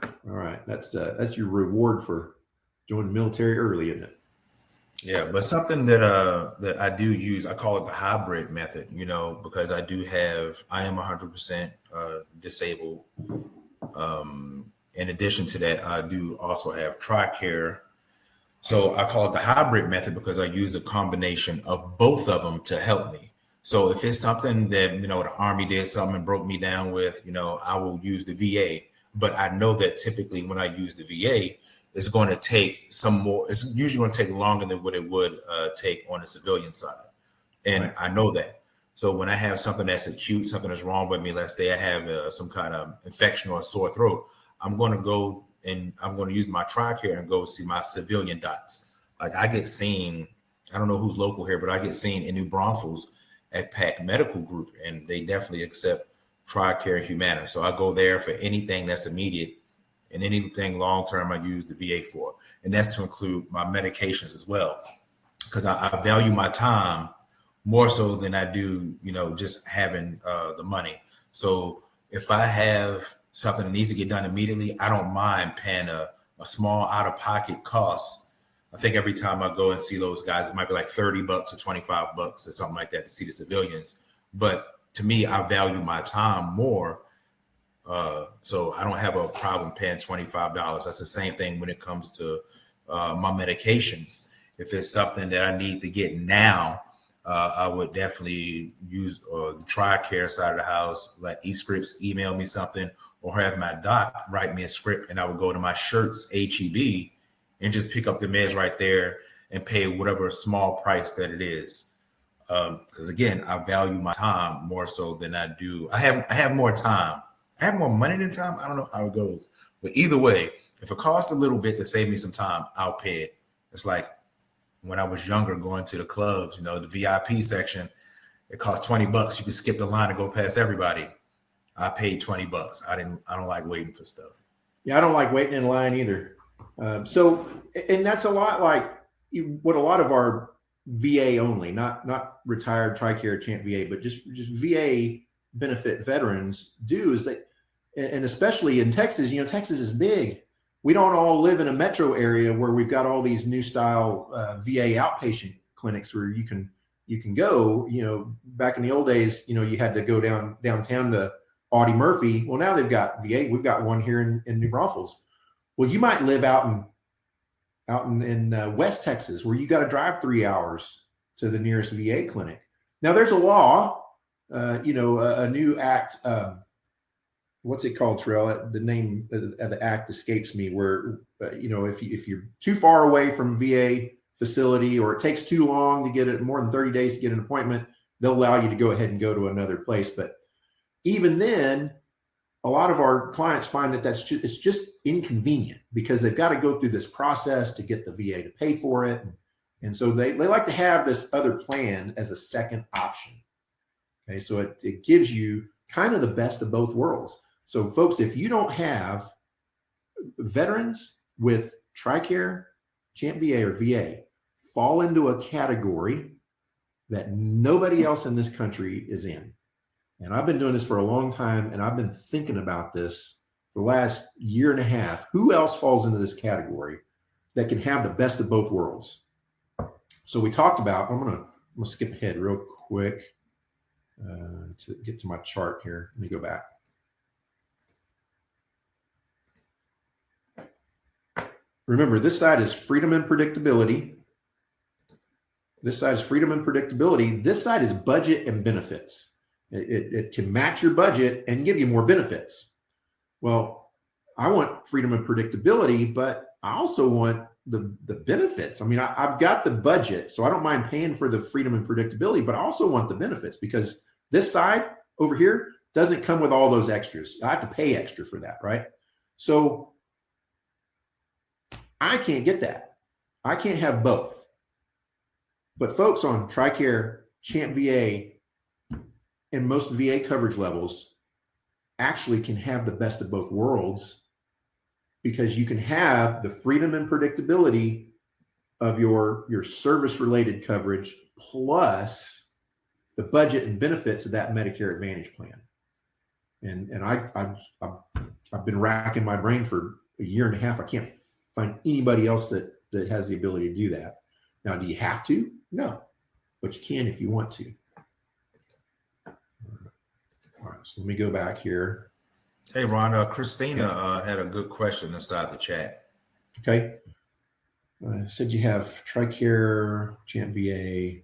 All right, that's your reward for joining the military early, isn't it? Yeah, but something that I do use, I call it the hybrid method, because I am 100% disabled. In addition to that, I do also have TRICARE. So I call it the hybrid method because I use a combination of both of them to help me. So if it's something that, the Army did something and broke me down with, I will use the VA. But I know that typically when I use the VA, it's going to take it's usually going to take longer than what it would take on the civilian side. And right. I know that. So when I have something that's acute, something that's wrong with me, let's say I have some kind of infection or a sore throat, I'm going to go and I'm going to use my TRICARE and go see my civilian docs. Like I get seen, I don't know who's local here, but I get seen in New Braunfels at PAC Medical Group, and they definitely accept TRICARE and Humana. So I go there for anything that's immediate, and anything long-term I use the VA for. And that's to include my medications as well, because I value my time more so than I do, just having the money. So if I have something that needs to get done immediately, I don't mind paying a small out-of-pocket cost. I think every time I go and see those guys, it might be like $30 or $25 or something like that to see the civilians. But to me, I value my time more. So I don't have a problem paying $25. That's the same thing when it comes to my medications. If it's something that I need to get now, I would definitely use the TRICARE side of the house, let eScripts email me something or have my doc write me a script, and I would go to my shirts, HEB, and just pick up the meds right there and pay whatever small price that it is. Because again, I value my time more so than I do. I have more time. I have more money than time. I don't know how it goes, but either way, if it costs a little bit to save me some time, I'll pay it. It's like when I was younger, going to the clubs, the VIP section, it cost $20. You could skip the line and go past everybody. I paid $20. I don't like waiting for stuff. Yeah, I don't like waiting in line either. So, and that's a lot like what a lot of our VA only, not retired TRICARE Champ VA, but just VA benefit veterans do is that, and especially in Texas, Texas is big. We don't all live in a metro area where we've got all these new style VA outpatient clinics where you can go. Back in the old days, you had to go downtown to Audie Murphy. Well, now they've got VA. We've got one here in New Braunfels. Well, you might live out in West Texas where you got to drive 3 hours to the nearest VA clinic. Now there's a law, a new act. What's it called, Tarrell? The name of the act escapes me. Where if you're too far away from VA facility, or it takes too long to get it, more than 30 days to get an appointment, they'll allow you to go ahead and go to another place. But even then, a lot of our clients find that it's just inconvenient because they've got to go through this process to get the VA to pay for it. And so they like to have this other plan as a second option. Okay, so it gives you kind of the best of both worlds. So folks, if you don't have veterans with TRICARE, Champ VA, or VA fall into a category that nobody else in this country is in. And I've been doing this for a long time, and I've been thinking about this for the last year and a half. Who else falls into this category that can have the best of both worlds? So we talked about, I'm gonna skip ahead real quick to get to my chart here. Let me go back. Remember, this side is freedom and predictability. This side is freedom and predictability. This side is budget and benefits. It can match your budget and give you more benefits. Well, I want freedom and predictability, but I also want the benefits. I mean, I've got the budget, so I don't mind paying for the freedom and predictability, but I also want the benefits because this side over here doesn't come with all those extras. I have to pay extra for that, right? So I can't get that. I can't have both. But folks on TRICARE, Champ VA, and most VA coverage levels actually can have the best of both worlds because you can have the freedom and predictability of your service-related coverage plus the budget and benefits of that Medicare Advantage plan. And I've been racking my brain for a year and a half. I can't find anybody else that has the ability to do that. Now, do you have to? No, but you can if you want to. All right, so let me go back here. Hey, Ron, Christina had a good question inside the chat. Okay. Said you have TRICARE, Champ VA,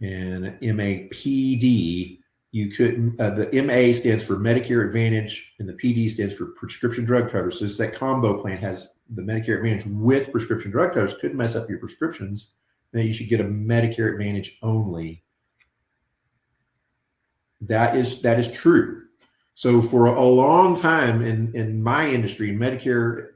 and MAPD. You couldn't, the MA stands for Medicare Advantage and the PD stands for prescription drug coverage. So it's that combo plan has the Medicare Advantage with prescription drug coverage, could mess up your prescriptions. Then you should get a Medicare Advantage only. That is true. So for a long time in my industry, Medicare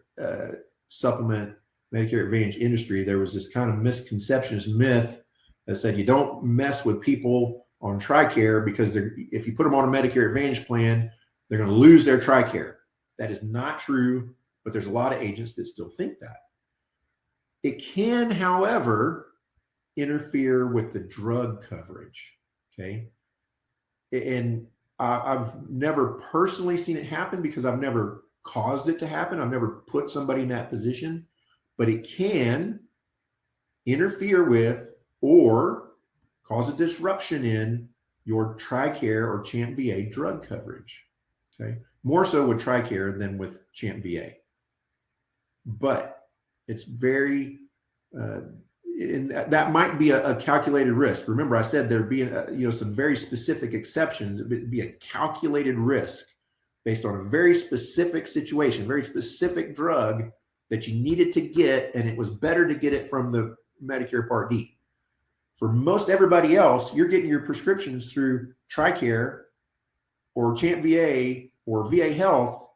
supplement, Medicare Advantage industry, there was this kind of misconception, this myth that said you don't mess with people on TRICARE because if you put them on a Medicare Advantage plan, they're going to lose their TRICARE. That is not true, but there's a lot of agents that still think that. It can, however, interfere with the drug coverage, okay? And I've never personally seen it happen because I've never caused it to happen. I've never put somebody in that position, but it can interfere with or cause a disruption in your TRICARE or Champ VA drug coverage, okay? More so with TRICARE than with Champ VA. But it's very, and that might be a calculated risk. Remember, I said there'd be some very specific exceptions. It'd be a calculated risk based on a very specific situation, very specific drug that you needed to get, and it was better to get it from the Medicare Part D. For most everybody else, you're getting your prescriptions through TRICARE or Champ VA or VA Health.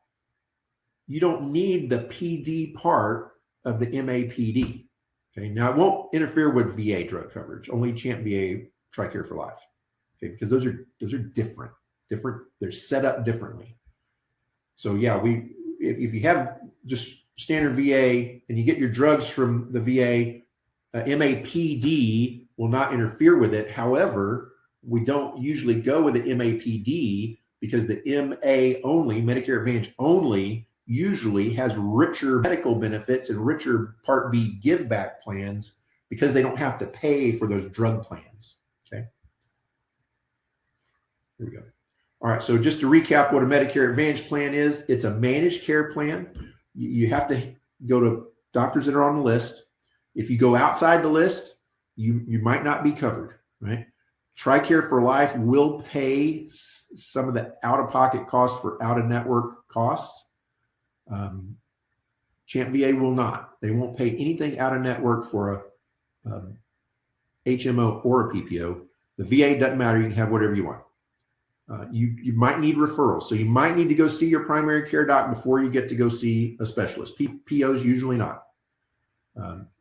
You don't need the PD part of the MAPD. Okay, now it won't interfere with VA drug coverage, only Champ VA TRICARE for Life. Okay, because those are different. They're set up differently. So yeah, if you have just standard VA and you get your drugs from the VA, MAPD will not interfere with it. However, we don't usually go with the MAPD because the MA only, Medicare Advantage only, usually has richer medical benefits and richer Part B give back plans because they don't have to pay for those drug plans. Okay. Here we go. All right. So just to recap what a Medicare Advantage plan is, it's a managed care plan. You have to go to doctors that are on the list. If you go outside the list, you might not be covered, right? TRICARE for Life will pay some of the out-of-pocket costs for out-of-network costs. Champ VA will not. They won't pay anything out-of-network for a HMO or a PPO. The VA doesn't matter. You can have whatever you want. You might need referrals. So you might need to go see your primary care doc before you get to go see a specialist. POs usually not.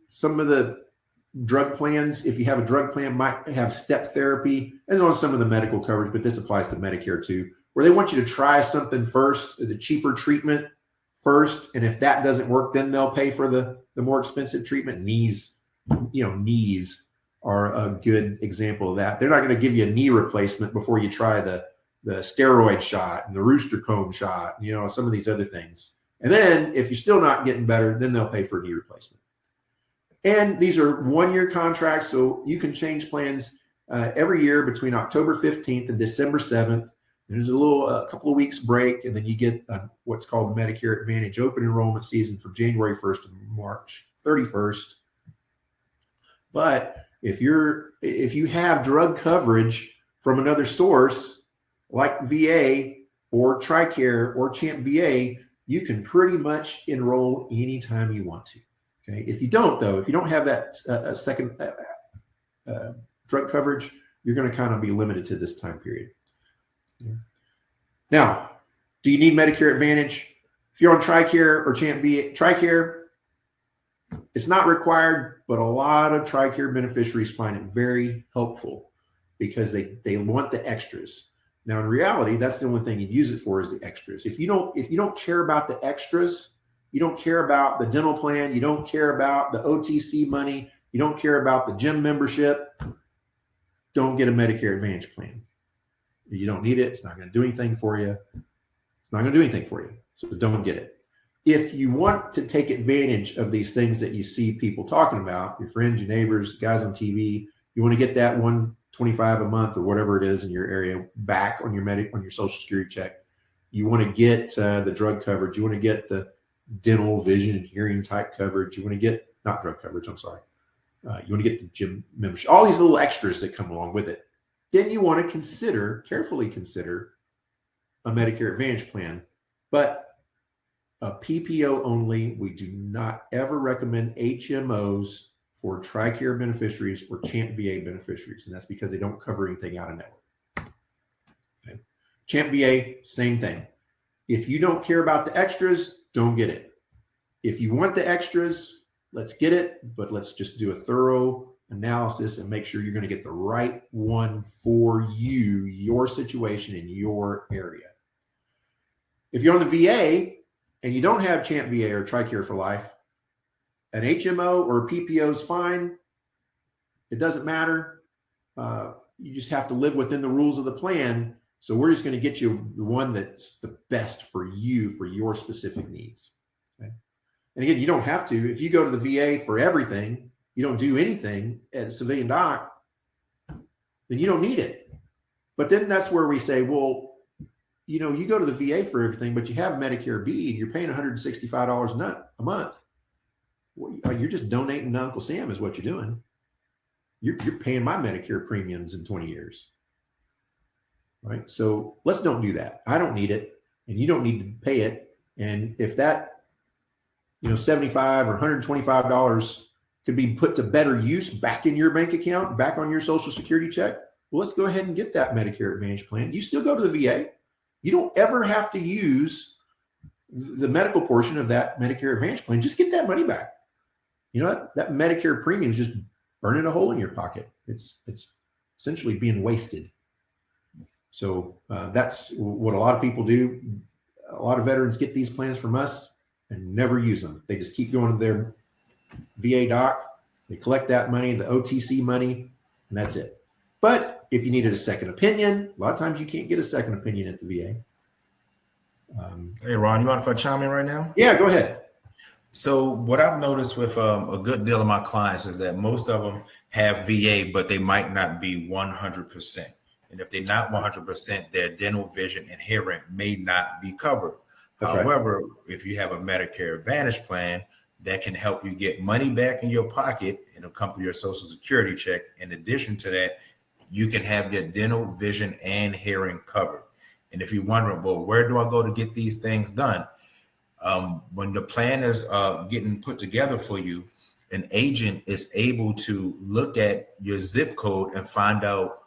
Some of the drug plans, if you have a drug plan, might have step therapy and on some of the medical coverage, but this applies to Medicare too, where they want you to try something first, the cheaper treatment first. And if that doesn't work, then they'll pay for the more expensive treatment. Knees are a good example of that. They're not going to give you a knee replacement before you try the steroid shot and the rooster comb shot, some of these other things. And then if you're still not getting better, then they'll pay for a knee replacement. And these are one-year contracts, so you can change plans every year between October 15th and December 7th. There's a couple of weeks break, and then you get what's called Medicare Advantage open enrollment season from January 1st to March 31st. But if you have drug coverage from another source like VA or TRICARE or Champ VA, you can pretty much enroll anytime you want to. Okay. If you don't, though, if you don't have that second drug coverage, you're going to kind of be limited to this time period. Yeah. Now, do you need Medicare Advantage? If you're on TRICARE or Champ VA, TRICARE, it's not required, but a lot of TRICARE beneficiaries find it very helpful because they want the extras. Now, in reality, that's the only thing you use it for is the extras. If you don't care about the extras, you don't care about the dental plan, you don't care about the OTC money, you don't care about the gym membership, don't get a Medicare Advantage plan. You don't need it. It's not going to do anything for you. It's not going to do anything for you. So don't get it. If you want to take advantage of these things that you see people talking about, your friends, your neighbors, guys on TV, you want to get that $125 a month or whatever it is in your area back on your Social Security check. You want to get the drug coverage. You want to get the dental, vision, and hearing type coverage. You want to get not drug coverage. I'm sorry. You want to get the gym membership. All these little extras that come along with it. Then you want to carefully consider a Medicare Advantage plan, but a PPO only. We do not ever recommend HMOs for TRICARE beneficiaries or Champ VA beneficiaries, and that's because they don't cover anything out of network. Okay. Champ VA, same thing. If you don't care about the extras, don't get it. If you want the extras, let's get it, but let's just do a thorough analysis and make sure you're going to get the right one for you, your situation in your area. If you're on the VA and you don't have Champ VA or TRICARE for life, an HMO or a PPO is fine. It doesn't matter. You just have to live within the rules of the plan. So we're just going to get you the one that's the best for you, for your specific needs. Okay? And again, you don't have to. If you go to the VA for everything, you don't do anything at a civilian doc, then you don't need it. But then that's where we say, well, you know, you go to the VA for everything, but you have Medicare B and you're paying $165 a month. Well, you're just donating to Uncle Sam is what you're doing. You're paying my Medicare premiums in 20 years. Right? So let's don't do that. I don't need it and you don't need to pay it. And if that, $75 or $125 could be put to better use back in your bank account, back on your Social Security check, well, let's go ahead and get that Medicare Advantage plan. You still go to the VA. You don't ever have to use the medical portion of that Medicare Advantage plan. Just get that money back. You know, that Medicare premium is just burning a hole in your pocket. It's essentially being wasted. So that's what a lot of people do. A lot of veterans get these plans from us and never use them. They just keep going to their VA doc. They collect that money, the OTC money, and that's it. But if you needed a second opinion, a lot of times you can't get a second opinion at the VA. Hey, Ron, you want to chime in right now? Yeah, go ahead. So what I've noticed with a good deal of my clients is that most of them have VA, but they might not be 100%. And if they're not 100%, their dental, vision, and hearing may not be covered. Okay. However, if you have a Medicare Advantage plan, that can help you get money back in your pocket. It'll come through your Social Security check. In addition to that, you can have your dental, vision, and hearing covered. And if you're wondering, well, where do I go to get these things done? When the plan is getting put together for you, an agent is able to look at your zip code and find out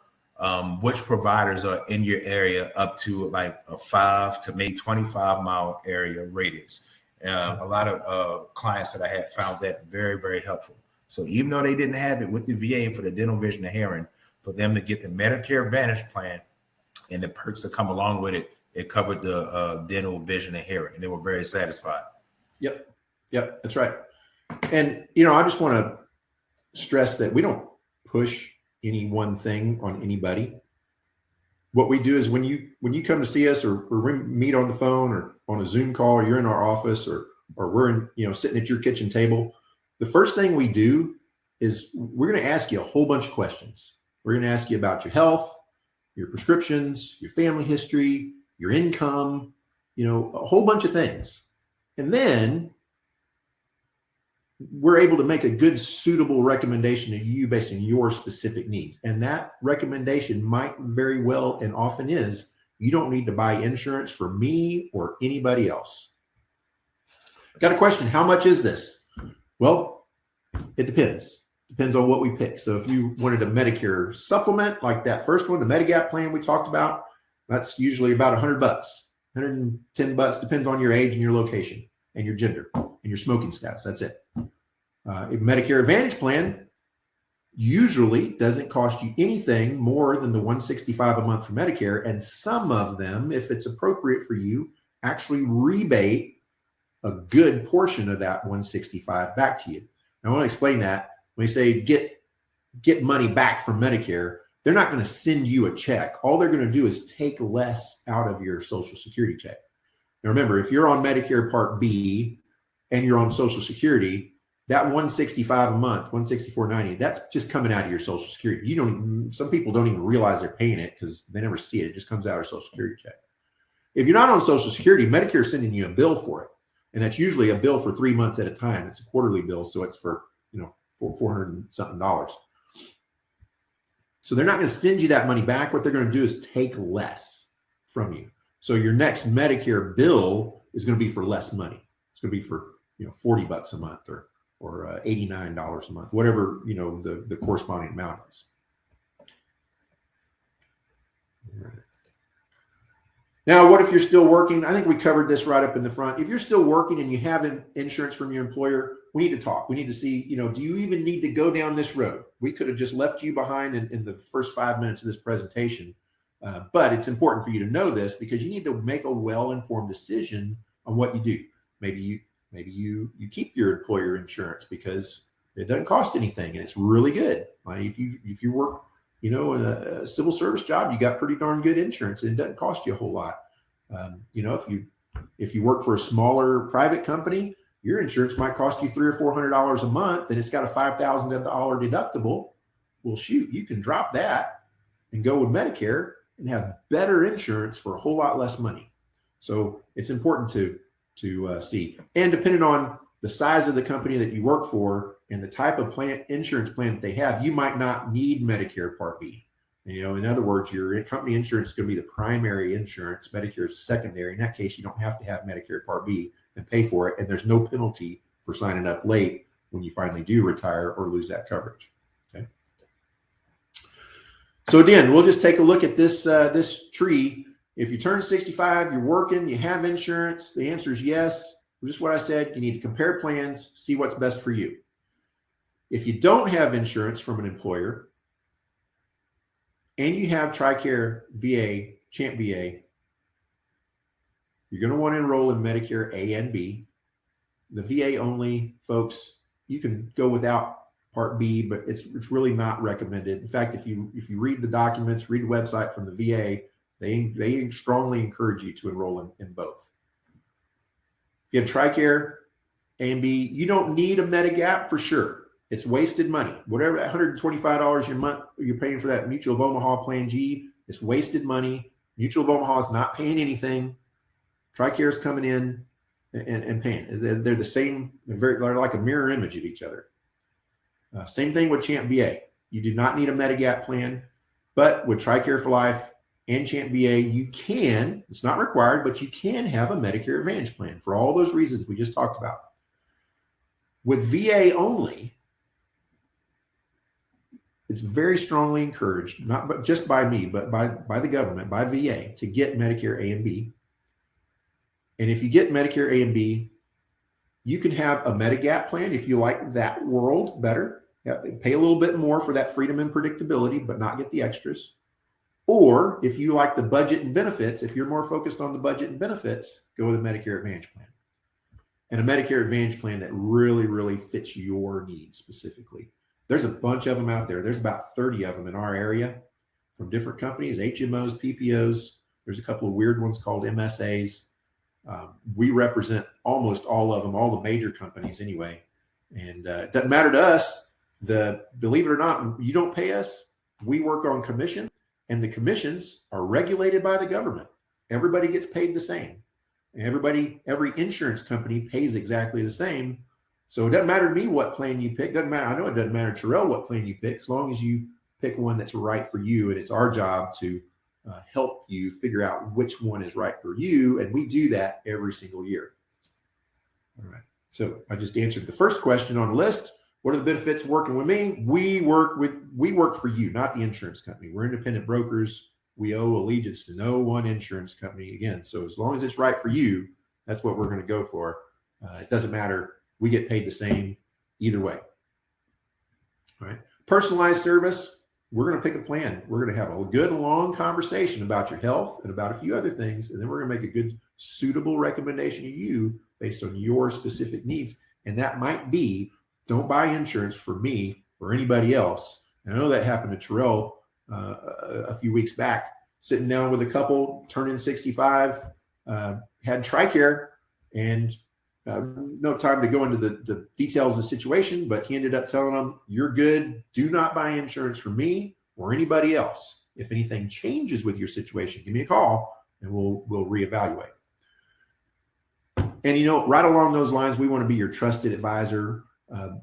which providers are in your area up to like a 5 to maybe 25 mile area radius. A lot of clients that I had found that very, very helpful. So even though they didn't have it with the VA for the dental, vision, and hearing, for them to get the Medicare Advantage plan and the perks that come along with it, it covered the dental, vision, and hearing, and they were very satisfied. Yep, that's right. And I just want to stress that we don't push any one thing on anybody. What we do is when you come to see us, or we meet on the phone, or on a Zoom call, or you're in our office, or we're in sitting at your kitchen table, the first thing we do is we're going to ask you a whole bunch of questions. We're going to ask you about your health. your prescriptions, your family history, your income, a whole bunch of things. And then we're able to make a good, suitable recommendation to you based on your specific needs. And that recommendation might very well, and often is, you don't need to buy insurance for me or anybody else. Got a question. How much is this? Well, it depends. Depends on what we pick. So if you wanted a Medicare supplement, like that first one, the Medigap plan we talked about, that's usually about $100, $110, depends on your age and your location and your gender and your smoking status. That's it. A Medicare Advantage plan usually doesn't cost you anything more than the $165 a month for Medicare. And some of them, if it's appropriate for you, actually rebate a good portion of that $165 back to you. Now, I want to explain that. When you say get money back from Medicare, they're not going to send you a check. All they're going to do is take less out of your Social Security check. Now, remember, if you're on Medicare Part B and you're on Social Security, that $165 a month, $164.90, that's just coming out of your Social Security. Some people don't even realize they're paying it because they never see it. It just comes out of Social Security check. If you're not on Social Security, Medicare is sending you a bill for it. And that's usually a bill for 3 months at a time. It's a quarterly bill. So it's for, for $400 and something. So they're not going to send you that money back. What they're going to do is take less from you. So your next Medicare bill is going to be for less money. It's going to be for, $40 a month or $89 a month, whatever, the corresponding amount is. All right. Now, what if you're still working? I think we covered this right up in the front. If you're still working and you have insurance from your employer, we need to talk. We need to see, do you even need to go down this road? We could have just left you behind in the first 5 minutes of this presentation. But it's important for you to know this because you need to make a well-informed decision on what you do. Maybe you keep your employer insurance because it doesn't cost anything and it's really good. Like if you work, in a civil service job, you got pretty darn good insurance and it doesn't cost you a whole lot. If you work for a smaller private company, your insurance might cost you $300 or $400 a month and it's got a $5,000 deductible. Well, shoot, you can drop that and go with Medicare and have better insurance for a whole lot less money. So it's important to see. And depending on the size of the company that you work for and the type of insurance plan that they have, you might not need Medicare Part B. In other words, your company insurance is going to be the primary insurance. Medicare is secondary. In that case, you don't have to have Medicare Part B and pay for it. And there's no penalty for signing up late when you finally do retire or lose that coverage. Okay. So again, we'll just take a look at this tree. If you turn 65, you're working, you have insurance, the answer is yes. Just what I said, you need to compare plans, see what's best for you. If you don't have insurance from an employer and you have TRICARE, VA, CHAMP VA, you're going to want to enroll in Medicare A and B. The VA only, folks, you can go without Part B, but it's really not recommended. In fact, if you read the documents, read the website from the VA, they strongly encourage you to enroll in both. If you have TRICARE A and B, you don't need a Medigap for sure. It's wasted money. Whatever that $125 a month you're paying for that Mutual of Omaha Plan G, it's wasted money. Mutual of Omaha is not paying anything. TRICARE is coming in and paying. They're the same. They're like a mirror image of each other. Same thing with CHAMP VA. You do not need a Medigap plan, but with TRICARE for Life and CHAMP VA, you can, it's not required, but you can have a Medicare Advantage plan for all those reasons we just talked about. With VA only, it's very strongly encouraged, not just by me, but by the government, by VA, to get Medicare A and B. And if you get Medicare A and B, you can have a Medigap plan if you like that world better. Pay a little bit more for that freedom and predictability, but not get the extras. Or if you like the budget and benefits, if you're more focused on the budget and benefits, go with a Medicare Advantage plan. And a Medicare Advantage plan that really, really fits your needs specifically. There's a bunch of them out there. There's about 30 of them in our area from different companies, HMOs, PPOs. There's a couple of weird ones called MSAs. We represent almost all of them, all the major companies anyway. And it doesn't matter to us. Believe it or not, you don't pay us. We work on commission. and the commissions are regulated by the government. Everybody gets paid the same. Every insurance company pays exactly the same. So it doesn't matter to me what plan you pick. Doesn't matter. I know it doesn't matter to Tarrell what plan you pick, as long as you pick one that's right for you. And it's our job to help you figure out which one is right for you. And we do that every single year. All right. So I just answered the first question on the list. What are the benefits of working with me? We work for you, not the insurance company. We're independent brokers. We owe allegiance to no one insurance company again. So as long as it's right for you, that's what we're going to go for. It doesn't matter. We get paid the same either way. All right. Personalized service. We're going to pick a plan. We're going to have a good long conversation about your health and about a few other things. And then we're going to make a good suitable recommendation to you based on your specific needs. And that might be, don't buy insurance for me or anybody else. And I know that happened to Tarrell a few weeks back, sitting down with a couple, turning 65, had TRICARE, and no time to go into the details of the situation, but he ended up telling them, you're good. Do not buy insurance for me or anybody else. If anything changes with your situation, give me a call and we'll reevaluate. And, you know, right along those lines, we want to be your trusted advisor.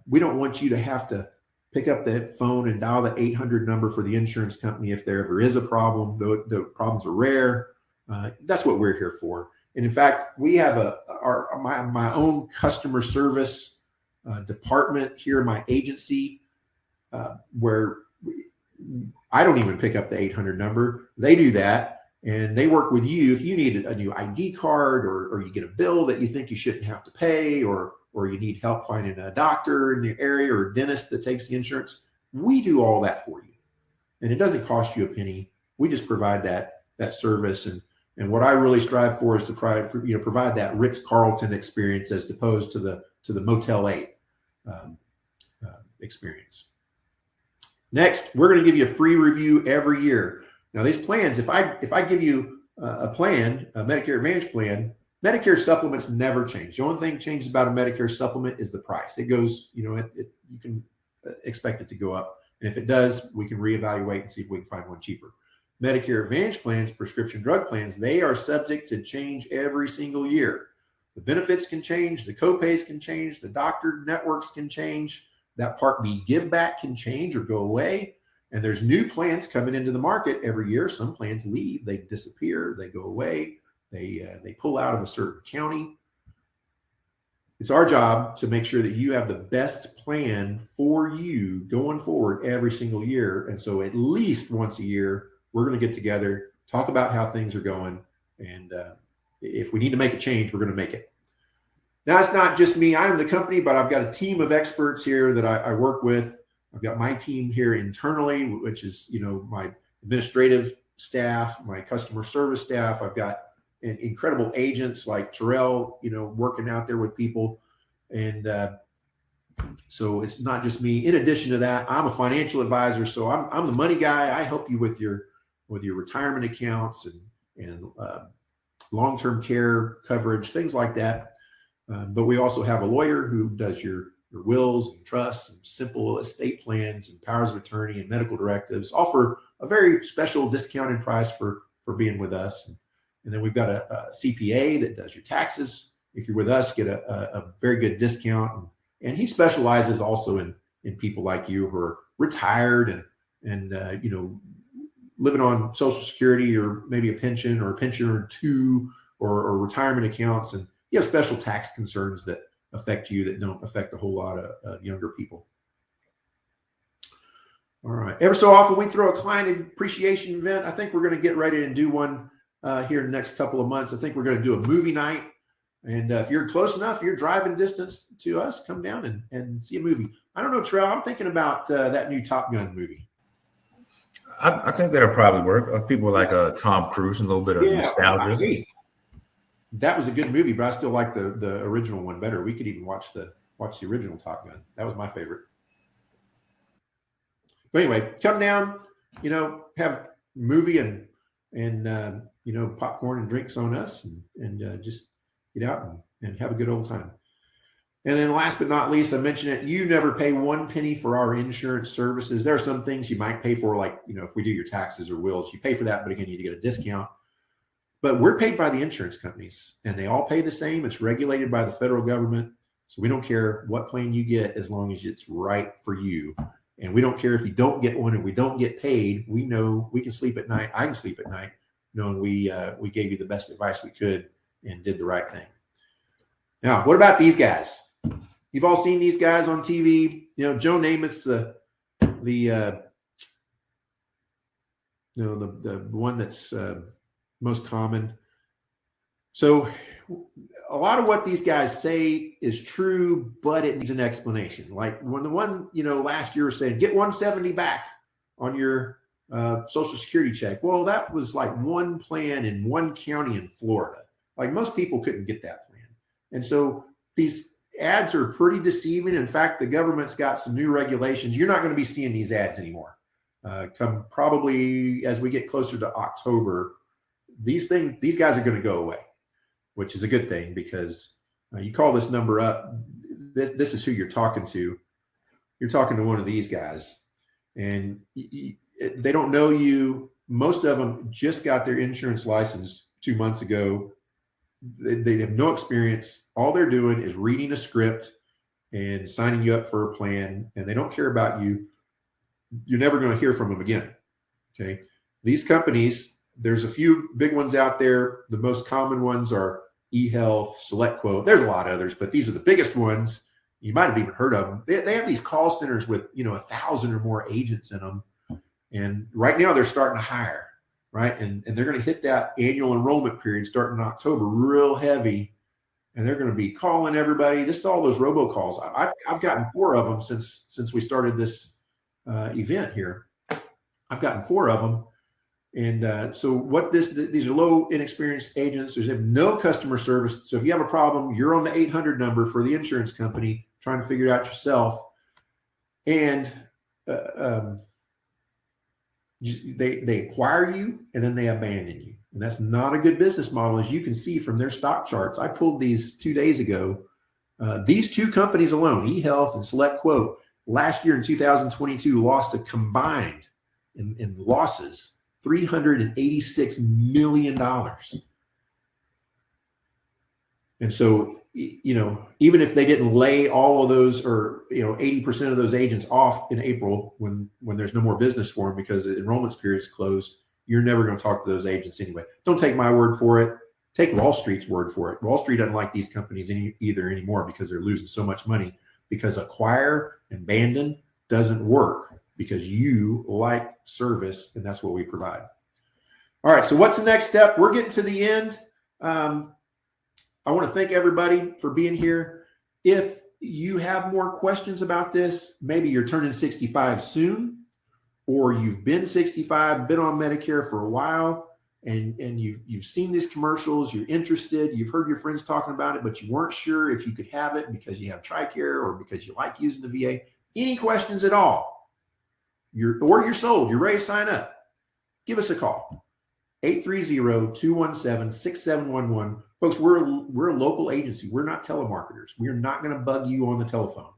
We don't want you to have to pick up the phone and dial the 800 number for the insurance company if there ever is a problem. The problems are rare. That's what we're here for. And in fact, we have my own customer service department here in my agency where I don't even pick up the 800 number. They do that. And they work with you if you need a new ID card or you get a bill that you think you shouldn't have to pay, or you need help finding a doctor in your area or a dentist that takes the insurance. We do all that for you. And it doesn't cost you a penny. We just provide that service. And what I really strive for is to provide that Ritz-Carlton experience as opposed to the Motel 8 experience. Next, we're going to give you a free review every year. Now, these plans, if I give you a plan, a Medicare Advantage plan, Medicare supplements never change. The only thing that changes about a Medicare supplement is the price. It goes, you can expect it to go up. And if it does, we can reevaluate and see if we can find one cheaper. Medicare Advantage plans, prescription drug plans, they are subject to change every single year. The benefits can change, the copays can change, the doctor networks can change, that Part B give back can change or go away. And there's new plans coming into the market every year. Some plans leave, they disappear, they go away, they pull out of a certain county. It's our job to make sure that you have the best plan for you going forward every single year. And so at least once a year, we're going to get together, talk about how things are going. And if we need to make a change, we're going to make it. Now, it's not just me. I'm the company, but I've got a team of experts here that I work with. I've got my team here internally, which is, my administrative staff, my customer service staff. I've got incredible agents like Tarrell, working out there with people. And so it's not just me. In addition to that, I'm a financial advisor. So I'm the money guy. I help you with your retirement accounts and long-term care coverage, things like that. But we also have a lawyer who does your wills and trusts and simple estate plans and powers of attorney and medical directives, all for a very special discounted price for being with us. And then we've got a CPA that does your taxes. If you're with us, you get a very good discount. And he specializes also in people like you who are retired and living on Social Security or maybe a pension or two or retirement accounts. And you have special tax concerns that affect you that don't affect a whole lot of younger people. All right. Ever so often we throw a client appreciation event. I think we're going to get ready to do one here in the next couple of months. I think we're going to do a movie night. And if you're close enough, you're driving distance to us, come down and see a movie. I don't know, Tarrell, I'm thinking about that new Top Gun movie. I think that'll probably work. People like Tom Cruise and a little bit of nostalgia. Hey, that was a good movie, but I still like the original one better. We could even watch the original Top Gun. That was my favorite. But anyway, come down, have a movie and popcorn and drinks on us and just get out and have a good old time. And then last but not least, I mentioned it, you never pay 1 penny for our insurance services. There are some things you might pay for, like, if we do your taxes or wills, you pay for that, but again, you get a discount. But we're paid by the insurance companies, and they all pay the same. It's regulated by the federal government. So we don't care what plan you get as long as it's right for you. And we don't care if you don't get one and we don't get paid. We know we can sleep at night. I can sleep at night knowing we gave you the best advice we could and did the right thing. Now, what about these guys? You've all seen these guys on TV. Joe Namath's the one that's most common. So a lot of what these guys say is true, but it needs an explanation. Like when the one, last year was saying, get 170 back on your Social Security check. Well, that was like one plan in one county in Florida. Like most people couldn't get that plan. And so these ads are pretty deceiving. In fact, the government's got some new regulations. You're not going to be seeing these ads anymore. Come probably as we get closer to October, these guys are going to go away, which is a good thing because you call this number up. This is who you're talking to. You're talking to one of these guys, and they don't know you. Most of them just got their insurance license 2 months ago. They have no experience. All they're doing is reading a script and signing you up for a plan, and they don't care about you. You're never going to hear from them again. Okay. These companies, there's a few big ones out there. The most common ones are eHealth, SelectQuote. There's a lot of others, but these are the biggest ones. You might have even heard of them. They have these call centers with 1,000 or more agents in them. And right now they're starting to hire, right? And they're going to hit that annual enrollment period starting in October real heavy. And they're going to be calling everybody. This is all those robocalls. I've gotten 4 of them since we started this event here. I've gotten 4 of them. And so these are low inexperienced agents. There's no customer service. So if you have a problem, you're on the 800 number for the insurance company trying to figure it out yourself. And they acquire you and then they abandon you. And that's not a good business model, as you can see from their stock charts. I pulled these 2 days ago. These 2 companies alone, eHealth and SelectQuote, last year in 2022 lost a combined in losses $386 million. And so, even if they didn't lay all of those or 80% of those agents off in April when there's no more business for them because the enrollment period is closed, you're never going to talk to those agents anyway. Don't take my word for it. Take Wall Street's word for it. Wall Street doesn't like these companies either anymore because they're losing so much money, because acquire and abandon doesn't work because you like service, and that's what we provide. All right, so what's the next step? We're getting to the end. I want to thank everybody for being here. If you have more questions about this, maybe you're turning 65 soon, or you've been 65, been on Medicare for a while, and you've seen these commercials, you're interested, you've heard your friends talking about it, but you weren't sure if you could have it because you have TRICARE or because you like using the VA. Any questions at all? You're sold, you're ready to sign up. Give us a call. 830-217-6711. Folks, we're a local agency. We're not telemarketers. We're not going to bug you on the telephone.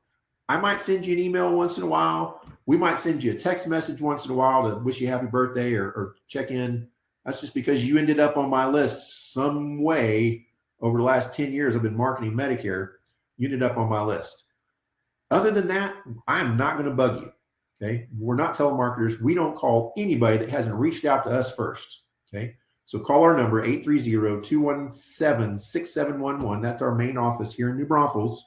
I might send you an email once in a while. We might send you a text message once in a while to wish you happy birthday or check in. That's just because you ended up on my list some way over the last 10 years. I've been marketing Medicare. You ended up on my list. Other than that, I'm not going to bug you. Okay. We're not telemarketers. We don't call anybody that hasn't reached out to us first. Okay. So call our number, 830-217-6711. That's our main office here in New Braunfels.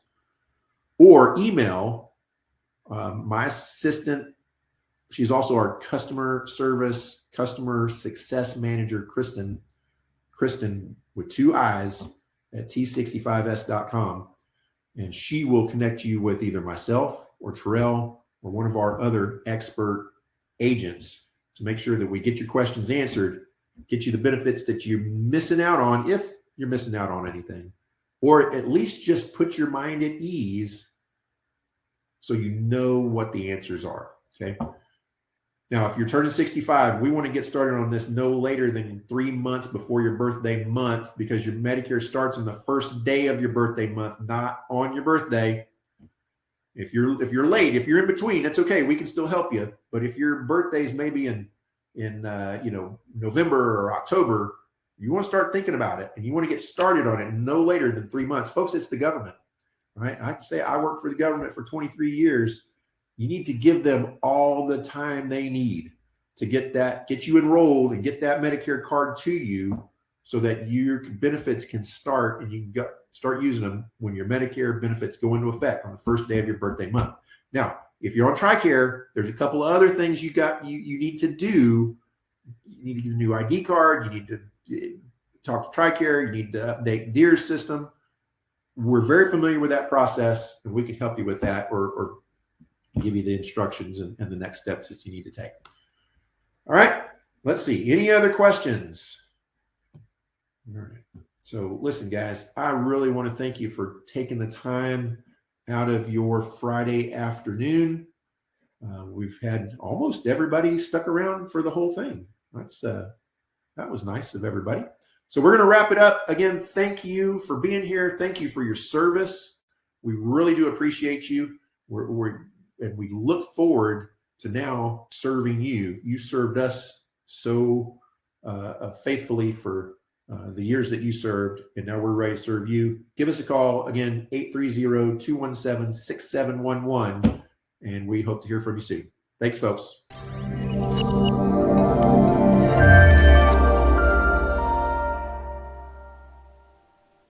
Or email my assistant. She's also our customer success manager, Kristen with 2 I's at t65s.com. And she will connect you with either myself or Tarrell or one of our other expert agents to make sure that we get your questions answered, get you the benefits that you're missing out on, if you're missing out on anything, or at least just put your mind at ease so you know what the answers are. Okay. Now, if you're turning 65, we want to get started on this no later than 3 months before your birthday month, because your Medicare starts on the first day of your birthday month, not on your birthday. If you're late, if you're in between, that's okay. We can still help you. But if your birthday's maybe in November or October, you want to start thinking about it, and you want to get started on it no later than 3 months. Folks, it's the government, right? I can say I worked for the government for 23 years. You need to give them all the time they need to get you enrolled and get that Medicare card to you, so that your benefits can start and you can start using them when your Medicare benefits go into effect on the first day of your birthday month. Now, if you're on TRICARE, there's a couple of other things you need to do. You need to get a new ID card. You need to talk to TRICARE. You need to update DEER's system. We're very familiar with that process, and we can help you with that, or give you the instructions and the next steps that you need to take. All right, let's see. Any other questions? All right. So listen, guys, I really want to thank you for taking the time out of your Friday afternoon. We've had almost everybody stuck around for the whole thing. That was nice of everybody. So we're going to wrap it up. Again, thank you for being here. Thank you for your service. We really do appreciate you. And we look forward to now serving you. You served us so faithfully for the years that you served, and now we're ready to serve you. Give us a call, again, 830-217-6711, and we hope to hear from you soon. Thanks, folks.